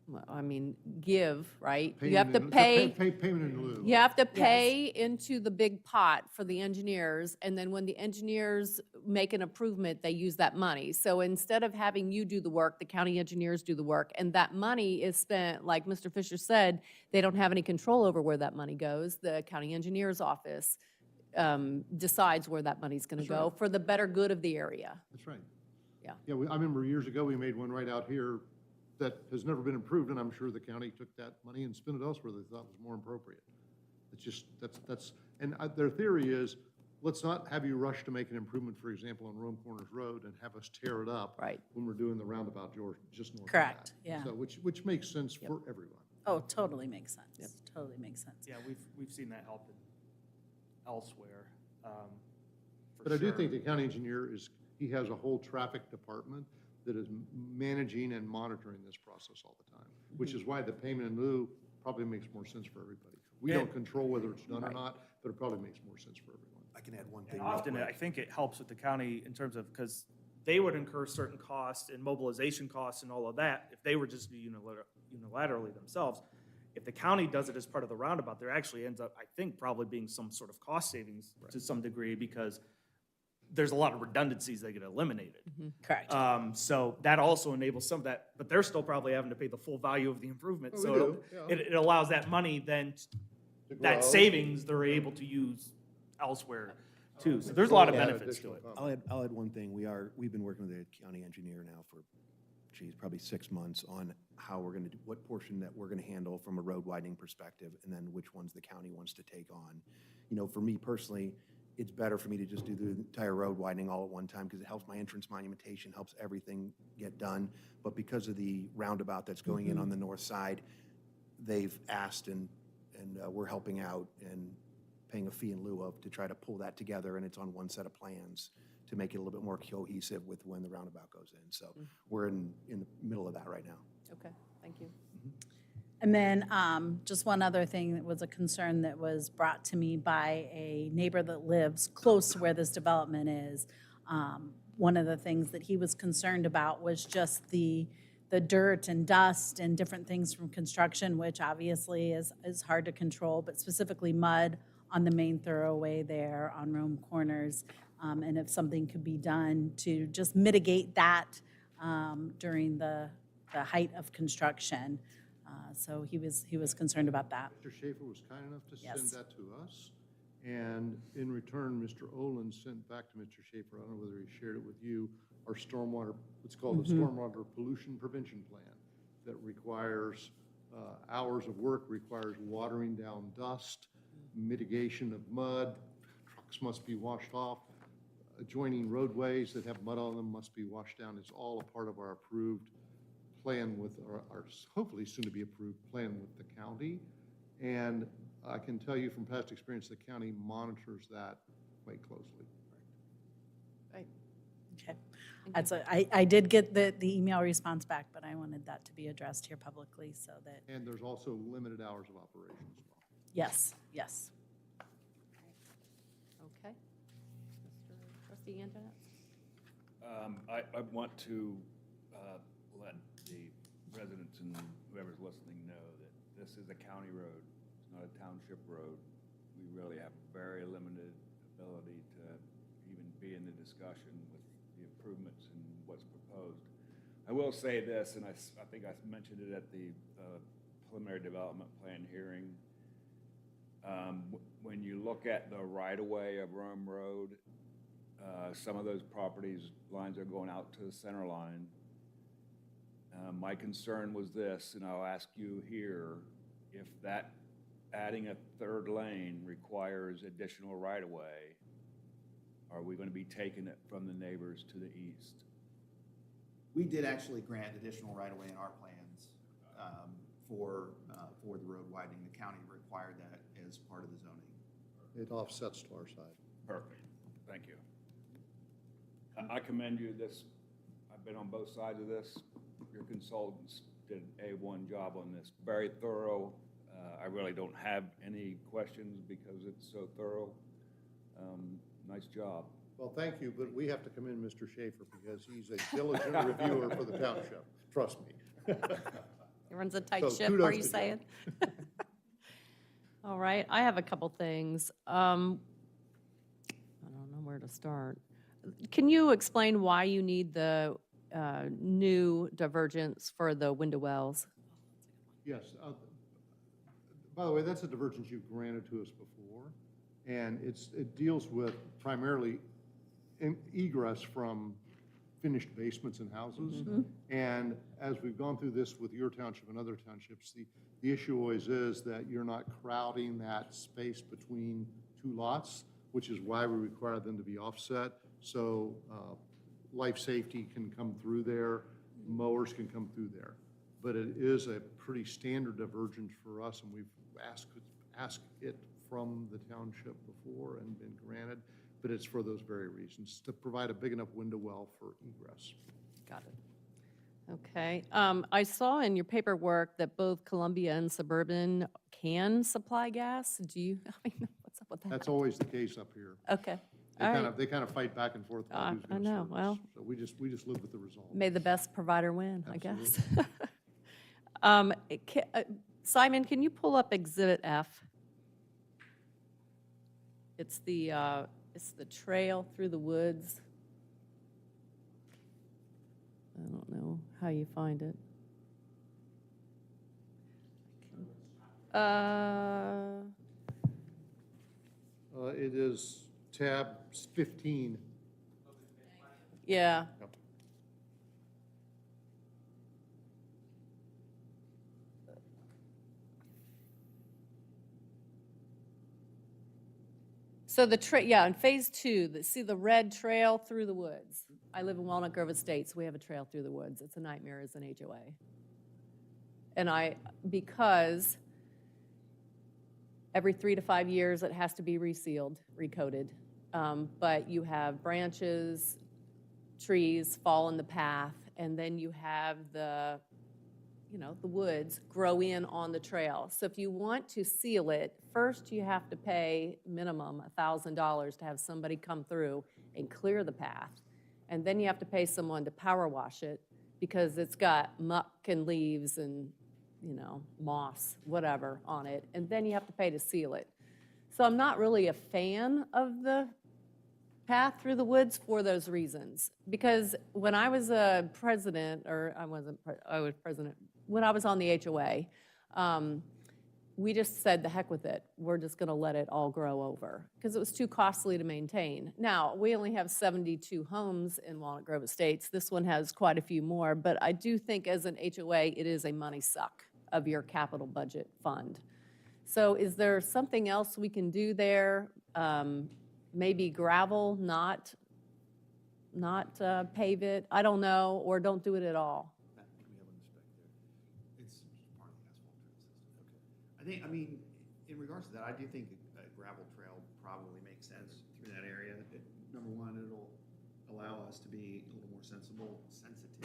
well, I mean, give, right? You have to Payment in- pay. Payment in lieu. You have to pay into the big pot for the engineers, and then when the engineers make an improvement, they use that money. So instead of having you do the work, the county engineers do the work, and that money is spent, like Mr. Fisher said, they don't have any control over where that money goes. The county engineer's office decides where that money's gonna That's go right. for the better good of the area. That's right. Yeah. Yeah, I remember years ago, we made one right out here that has never been improved, and I'm sure the county took that money and spent it elsewhere they thought was more appropriate. It's just, their theory is, let's not have you rush to make an improvement, for example, on Rome Corners Road and have us tear it up. Right. When we're doing the roundabout just north of that. Correct, yeah. So, which makes sense for everyone. Oh, totally makes sense. Totally makes sense. Yeah, we've seen that help elsewhere, for But I do sure. think the county engineer he has a whole traffic department that is managing and monitoring this process all the time, which is why the payment in lieu probably makes more sense for everybody. We don't control whether it's done or not, but it probably makes more sense for everyone. I can add one thing. And real often, quick. I think it helps with the county in terms of, because they would incur certain costs and mobilization costs and all of that if they were just to unilaterally themselves. If the county does it as part of the roundabout, there actually ends up, I think, probably being some sort of cost savings to some degree, because there's a lot of redundancies that get eliminated. Correct. So that also enables some of that, but they're still probably having to pay the full value of the improvement. Oh, we So do, yeah. it allows that money then, To that grow. savings they're able to use elsewhere too. So there's a lot of Yeah, benefits to additional it. I'll add one thing. We've been working with the county engineer now for, probably 6 months on how we're gonna do, what portion that we're gonna handle from a road widening perspective, and then which ones the county wants to take on. For me personally, it's better for me to just do the entire road widening all at one time, because it helps my entrance monumentation, helps everything get done. But because of the roundabout that's going in on the north side, they've asked, and we're helping out and paying a fee in lieu of to try to pull that together, and it's on one set of plans to make it a little bit more cohesive with when the roundabout goes in. So we're in the middle of that right now. Okay, thank you. And then just one other thing that was a concern that was brought to me by a neighbor that lives close to where this development is. One of the things that he was concerned about was just the dirt and dust and different things from construction, which obviously is hard to control, but specifically mud on the main thoroughway there on Rome Corners. And if something could be done to just mitigate that during the height of construction. So he was concerned about that. Mr. Schaefer was kind enough to Yes. send that to us. And in return, Mr. Olin sent back to Mr. Schaefer, I don't know whether he shared it with you, our stormwater, it's called the Stormwater Pollution Prevention Plan, that requires hours of work, requires watering down dust, mitigation of mud, trucks must be washed off, adjoining roadways that have mud on them must be washed down. It's all a part of our approved plan with our hopefully soon-to-be approved plan with the county. And I can tell you from past experience, the county monitors that quite closely. Right. Okay. I did get the email response back, but I wanted that to be addressed here publicly so that, And there's also limited hours of operation as well. yes, yes. Okay. Mr. Trustee Antoinette? I want to let the residents and whoever's listening know that this is a county road, it's not a township road. We really have very limited ability to even be in the discussion with the improvements and what's proposed. I will say this, and I think I mentioned it at the preliminary development plan hearing. When you look at the right-of-way of Rome Road, some of those properties, lines are going out to the center line. My concern was this, and I'll ask you here, if that adding a third lane requires additional right-of-way, are we going to be taking it from the neighbors to the east? We did actually grant additional right-of-way in our plans for the road widening. The county required that as part of the zoning. It offsets to our side. Perfect, thank you. I commend you this, I've been on both sides of this. Your consultants did an A1 job on this, very thorough. I really don't have any questions because it's so thorough. Nice job. Well, thank you, but we have to commend Mr. Schaefer because he's a diligent reviewer for the township. Trust me. He runs a tight So ship, kudos are you to Joe. saying? All right, I have a couple things. I don't know where to start. Can you explain why you need the new divergence for the window wells? Yes. By the way, that's a divergence you've granted to us before, and it deals with primarily egress from finished basements and houses. And as we've gone through this with your township and other townships, the issue always is that you're not crowding that space between two lots, which is why we require them to be offset. So life safety can come through there, mowers can come through there. But it is a pretty standard divergence for us, and we've asked it from the township before and been granted, but it's for those very reasons, to provide a big enough window well for egress. Got it. Okay. I saw in your paperwork that both Columbia and Suburban can supply gas. Do you, I mean, what's up with that? That's always the case up here. Okay. They All kind right. of, they kind of fight back and forth about who's I going to know, service. well. So we just live with the result. May the best provider win, I guess. Absolutely. Simon, can you pull up Exhibit F? It's the trail through the woods. I don't know how you find it. It is tab 15. Yeah. Yep. So in Phase 2, see the red trail through the woods. I live in Walnut Grove Estates. We have a trail through the woods. It's a nightmare as an HOA. And because every 3 to 5 years, it has to be resealed, recoated. But you have branches, trees fall in the path, and then you have the woods grow in on the trail. So if you want to seal it, first you have to pay minimum $1,000 to have somebody come through and clear the path. And then you have to pay someone to power wash it because it's got muck and leaves and, moss, whatever on it. And then you have to pay to seal it. So I'm not really a fan of the path through the woods for those reasons. Because when I was a president, I was president, when I was on the HOA, we just said, the heck with it. We're just going to let it all grow over because it was too costly to maintain. Now, we only have 72 homes in Walnut Grove Estates. This one has quite a few more, but I do think as an HOA, it is a money suck of your capital budget fund. So is there something else we can do there? Maybe gravel, not pave it, I don't know, or don't do it at all. What do we have on the spec there? It's part of the asphalt trail system. I mean, in regards to that, I do think a gravel trail probably makes sense through that area. Number one, it'll allow us to be a little more sensitive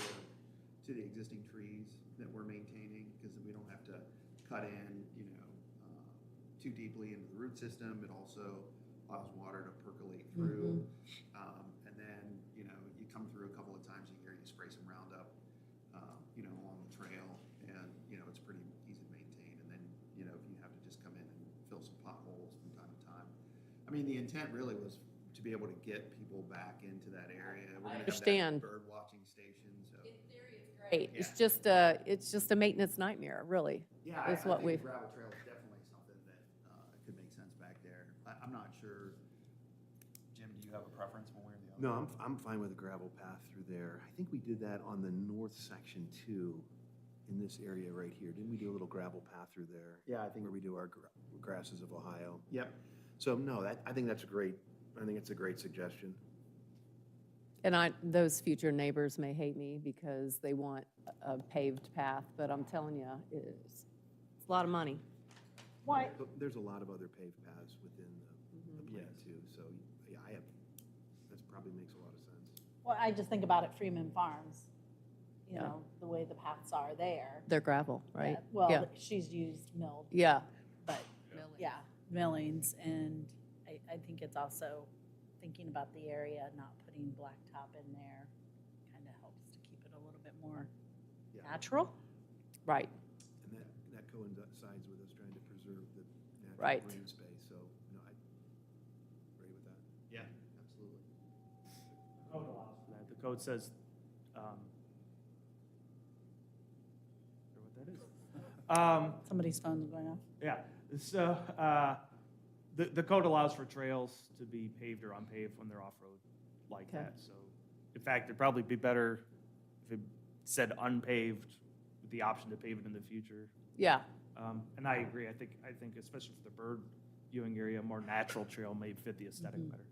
to the existing trees that we're maintaining, because we don't have to cut in, too deeply into the root system. It also allows water to percolate through. And then, you come through a couple of times a year, you spray some Roundup, along the trail, and, it's pretty easy to maintain. And then, if you have to just come in and fill some potholes from time to time. I mean, the intent really was to be able to get people back into that area. We're gonna have that understand. bird watching station, so. In theory, it's great. It's just a maintenance nightmare, really. Yeah, Is I what think we've- gravel trail is definitely something that could make sense I'm not sure. Jim, do you have a preference one way or the other? No, I'm fine with a gravel path through there. I think we did that on the north section too, in this area right here. Didn't we do a little gravel path through there? Yeah, I think. Where we do our grasses of Ohio. Yep. So no, I think that's I think it's a great suggestion. And those future neighbors may hate me because they want a paved path, but I'm telling you, it's a lot of money. Why, But there's a lot of other paved paths within the plan Yes. too, so yeah, that probably makes a lot of sense. well, I just think about it, Freeman Farms, you Yeah. know, the way the paths are there. They're gravel, right? Yeah, Well, Yeah. she's used milled, Yeah. but, yeah, millings, and I think it's also thinking about the area, not putting blacktop in there, kind of helps to keep it a little bit more Yeah. natural. Right. And that coincides with us trying to preserve the natural Right. green space, so, no, I agree with that. Yeah, absolutely. Code allows for that. The code says, what that is. Somebody's phone's going off. Yeah, so, the code allows for trails to be paved or unpaved when they're off-road like Okay. that, so. In fact, it'd probably be better if it said unpaved with the option to pave it in the future. Yeah. And I agree, I think especially for the bird viewing area, a more natural trail may fit the aesthetic better.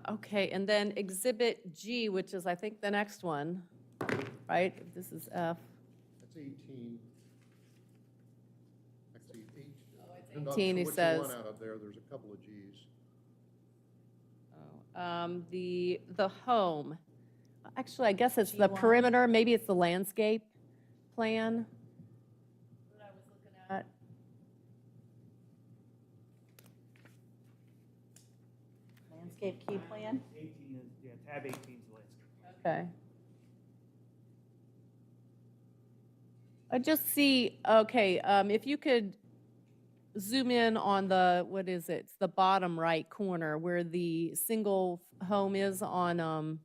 Okay, and then Exhibit G, which is, I think, the next one, right? This is F. That's 18. Actually, 8. it's Depends on 18, he what you says. want out of there, there's a couple of Gs. The home. Actually, I guess it's the G1. perimeter, maybe it's the landscape plan. That I was looking at. Landscape key plan. 18 is, yeah, tab 18 is the landscape. Okay. I just see, okay, if you could zoom in on the, what is it? It's the bottom right corner where the single home is on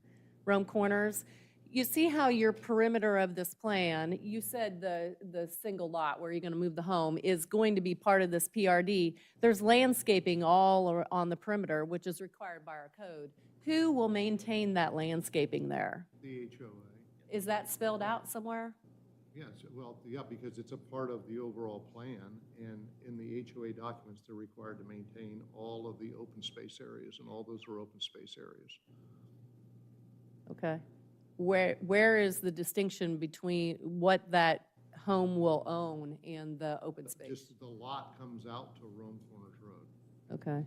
Rome Corners. You see how your perimeter of this plan, you said the single lot where you're going to move the home is going to be part of this PRD. There's landscaping all on the perimeter, which is required by our code. Who will maintain that landscaping there? The HOA. Is that spelled out somewhere? Yes, well, yeah, because it's a part of the overall plan, and in the HOA documents, they're required to maintain all of the open space areas, and all those are open space areas. Okay. Where is the distinction between what that home will own and the open space? Just the lot comes out to Rome Corners Road. Okay.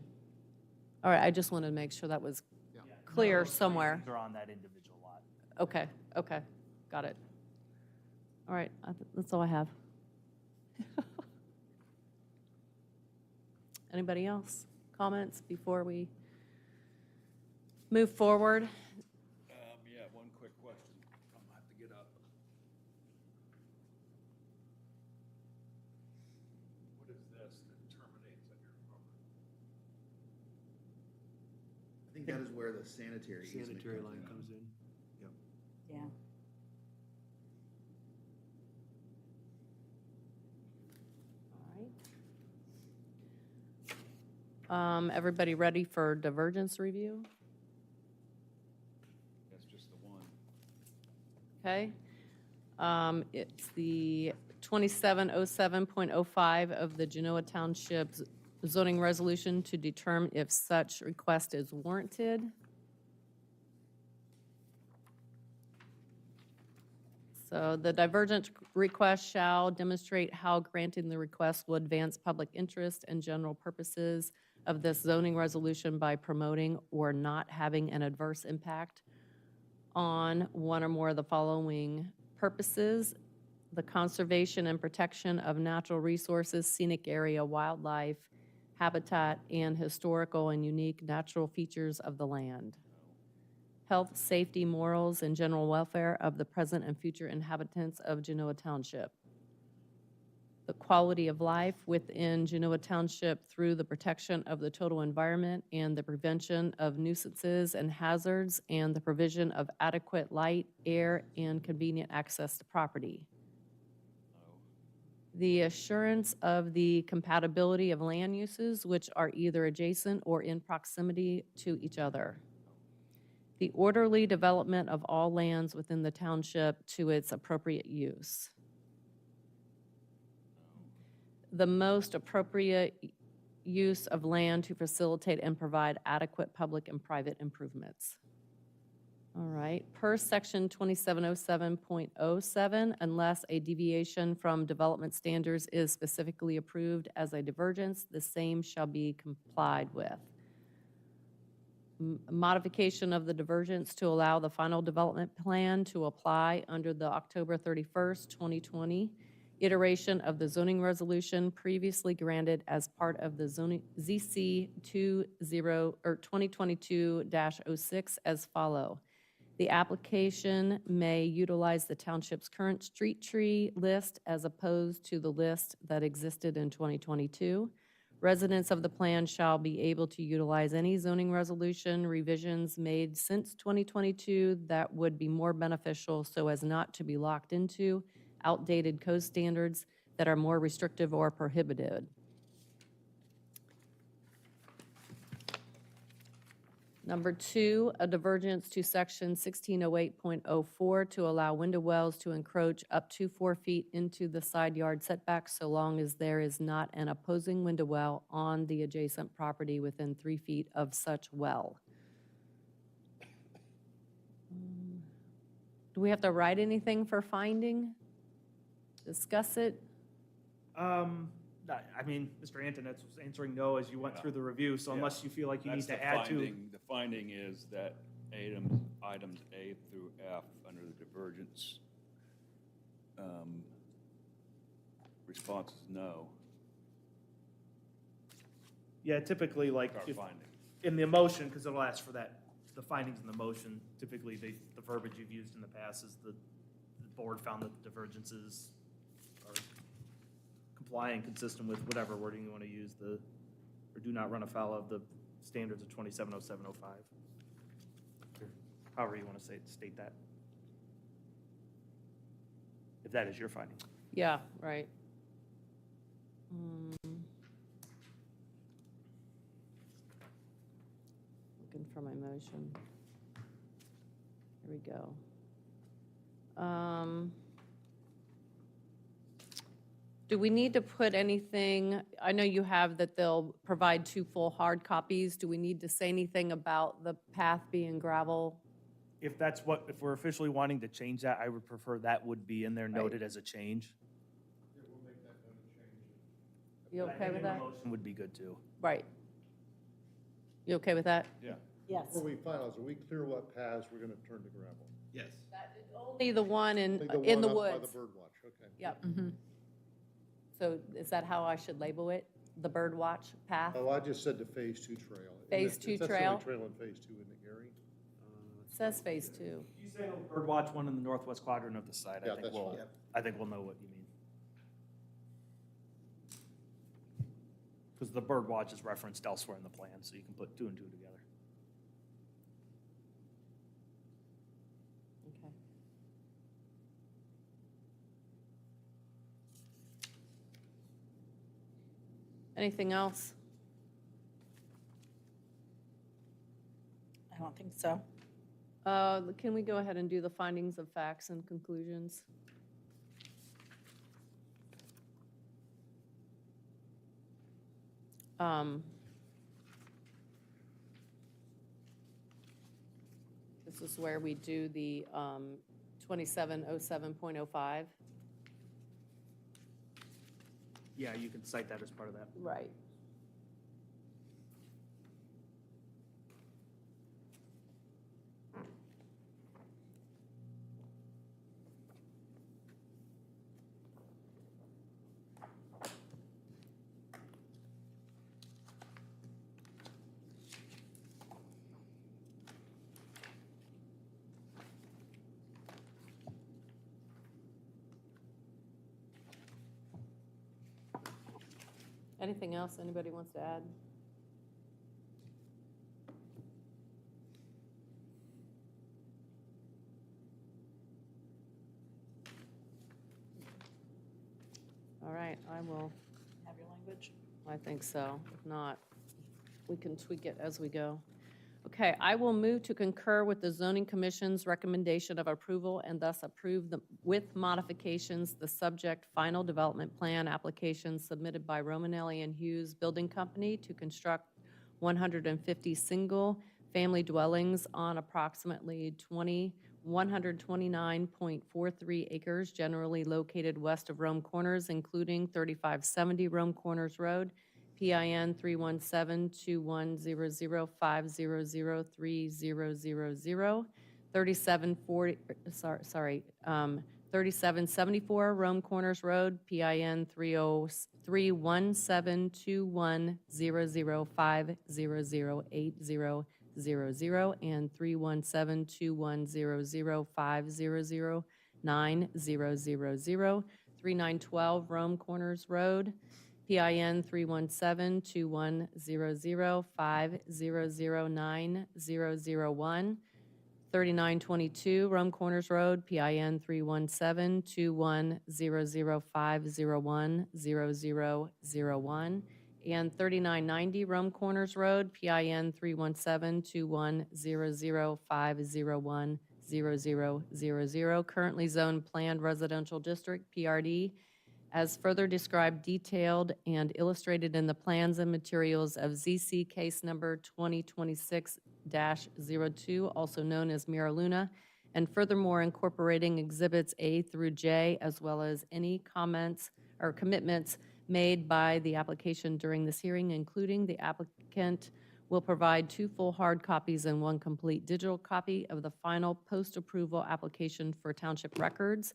All right, I just wanted to make sure that was Yeah. clear somewhere. They're on that individual lot. Okay, okay, got it. All right, that's all I have. Anybody else? Comments before we move forward? Yeah, one quick question. I'm gonna have to get up. What is this that terminates on your property? I think that is where the sanitary easement Sanitary comes line in. comes in. Yep. Yeah. All right. Everybody ready for divergence review? That's just the one. Okay. It's the 2707.05 of the Genoa Township zoning resolution to determine if such request is warranted. So the divergent request shall demonstrate how granting the request will advance public interest and general purposes of this zoning resolution by promoting or not having an adverse impact on one or more of the following purposes: the conservation and protection of natural resources, scenic area, wildlife, habitat, and historical and unique natural features of the land. Health, safety, morals, and general welfare of the present and future inhabitants of Genoa Township. The quality of life within Genoa Township through the protection of the total environment and the prevention of nuisances and hazards and the provision of adequate light, air, and convenient access to property. The assurance of the compatibility of land uses which are either adjacent or in proximity to each other. The orderly development of all lands within the township to its appropriate use. The most appropriate use of land to facilitate and provide adequate public and private improvements. All right, per section 2707.07, unless a deviation from development standards is specifically approved as a divergence, the same shall be complied with. Modification of the divergence to allow the final development plan to apply under the October 31st, 2020 iteration of the zoning resolution previously granted as part of the zoning ZC 2022-06 as follow. The application may utilize the township's current street tree list as opposed to the list that existed in 2022. Residents of the plan shall be able to utilize any zoning resolution revisions made since 2022 that would be more beneficial so as not to be locked into outdated code standards that are more restrictive or prohibited. Number 2, a divergence to section 1608.04 to allow window wells to encroach up to 4 feet into the side yard setback so long as there is not an opposing window well on the adjacent property within 3 feet of such well. Do we have to write anything for finding? Discuss it? I mean, Mr. Antonetts was answering no as you went Yeah. through the review, so Yeah. unless you feel like you need That's to the add to. finding. The finding is that items A through F under the divergence, response is no. Yeah, typically, like, Our if, finding. in the motion, because it'll ask for that, the findings in the motion, typically, the verbiage you've used in the past is the board found that the divergences are complying, consistent with whatever wording you want to use, or do not run afoul of the standards of 270705. However you want to state that. If that is your finding. Yeah, right. Looking for my motion. Here we go. Do we need to put anything, I know you have that they'll provide 2 full hard copies. Do we need to say anything about the path being gravel? If that's what, if we're officially wanting to change that, I would prefer that would be in there noted as a change. You okay with that? Motion would be good too. Right. You okay with that? Yeah. Yes. Before we finalize, are we clear what paths we're gonna turn to gravel? Yes. Only the one in the one up by woods. the Birdwatch, okay. Yep. So is that how I should label it? The Birdwatch path? Oh, I just said the Phase 2 trail. Phase 2 That's the trail? only trail in Phase 2, isn't it, Gary? It says Phase 2. You say birdwatch one in the northwest quadrant of the site, Yeah, that's fine. I think we'll know what you mean. Because the birdwatch is referenced elsewhere in the plan, so you can put 2 and 2 together. Okay. Anything else? I don't think so. Can we go ahead and do the findings of facts and conclusions? This is where we do the 2707.05. Yeah, you can cite that as part of that. Right. Anything else anybody wants to add? All right, I will, Have your language? I think so. If not, we can tweak it as we go. Okay, I will move to concur with the zoning commission's recommendation of approval and thus approve with modifications, the subject final development plan application submitted by Romanelli and Hughes Building Company to construct 150 single-family dwellings on approximately 129.43 acres, generally located west of Rome Corners, including 3570 Rome Corners Road, PIN 317-210-500-3000, 3774 Rome Corners Road, PIN 317-210-500-8000, and 317-210-500-9000, 3912 Rome Corners Road, PIN 317-210-500-9001, 3922 Rome Corners Road, PIN 317-210-501-0001, and 3990 Rome Corners Road, PIN 317-210-501-0000, currently zoned planned residential district, PRD, as further described, detailed, and illustrated in the plans and materials of ZC case number 2026-02, also known as Mira Luna, and furthermore incorporating exhibits A through J, as well as any comments or commitments made by the application during this hearing, including the applicant will provide 2 full hard copies and 1 complete digital copy of the final post-approval application for township records,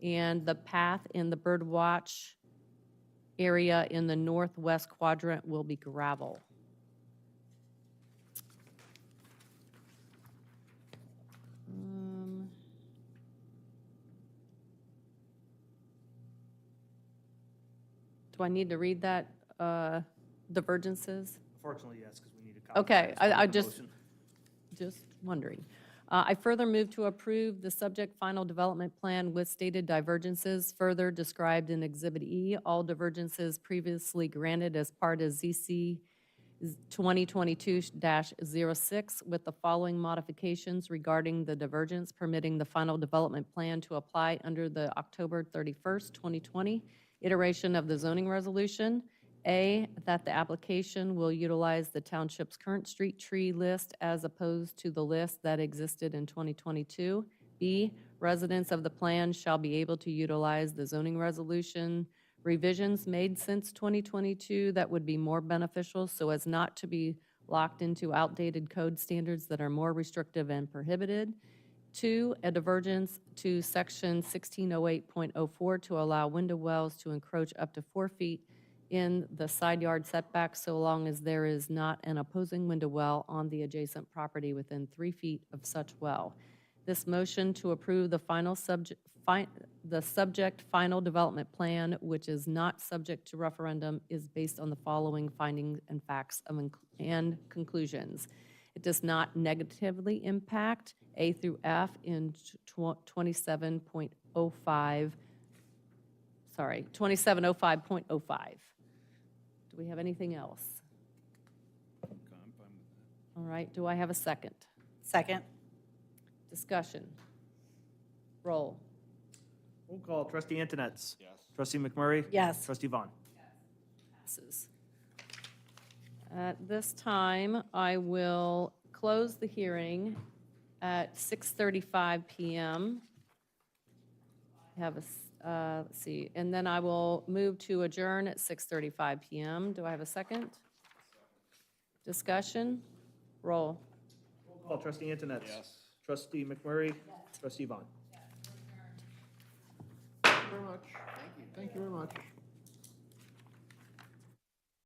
and the path in the bird watch area in the northwest quadrant will be gravel. Do I need to read that, divergences? Unfortunately, yes, because we need a copy. Okay, I the just- motion. Just wondering. I further move to approve the subject final development plan with stated divergences further described in Exhibit E. All divergences previously granted as part of ZC 2022-06 with the following modifications regarding the divergence permitting the final development plan to apply under the October 31st, 2020 iteration of the zoning resolution. A, that the application will utilize the township's current street tree list as opposed to the list that existed in 2022. B, residents of the plan shall be able to utilize the zoning resolution revisions made since 2022 that would be more beneficial so as not to be locked into outdated code standards that are more restrictive and prohibited. 2, a divergence to section 1608.04 to allow window wells to encroach up to 4 feet in the side yard setback so long as there is not an opposing window well on the adjacent property within 3 feet of such well. This motion to approve the subject final development plan, which is not subject to referendum, is based on the following findings and facts and conclusions. It does not negatively impact A through F in 2705.05. Do we have anything else? I'm fine with that. All right, do I have a second? Second? Discussion. Roll. Roll call, trustee Antonetts. Yes. Trustee McMurray. Yes. Trustee Vaughn. Passes. At this time, I will close the hearing at 6:35 PM. Have a, let's see, and then I will move to adjourn at 6:35 PM. Do I have a second? Discussion? Roll. Roll call, trustee Antonetts. Yes. Trustee McMurray. Trustee Vaughn. Thank you very much. Thank you very much.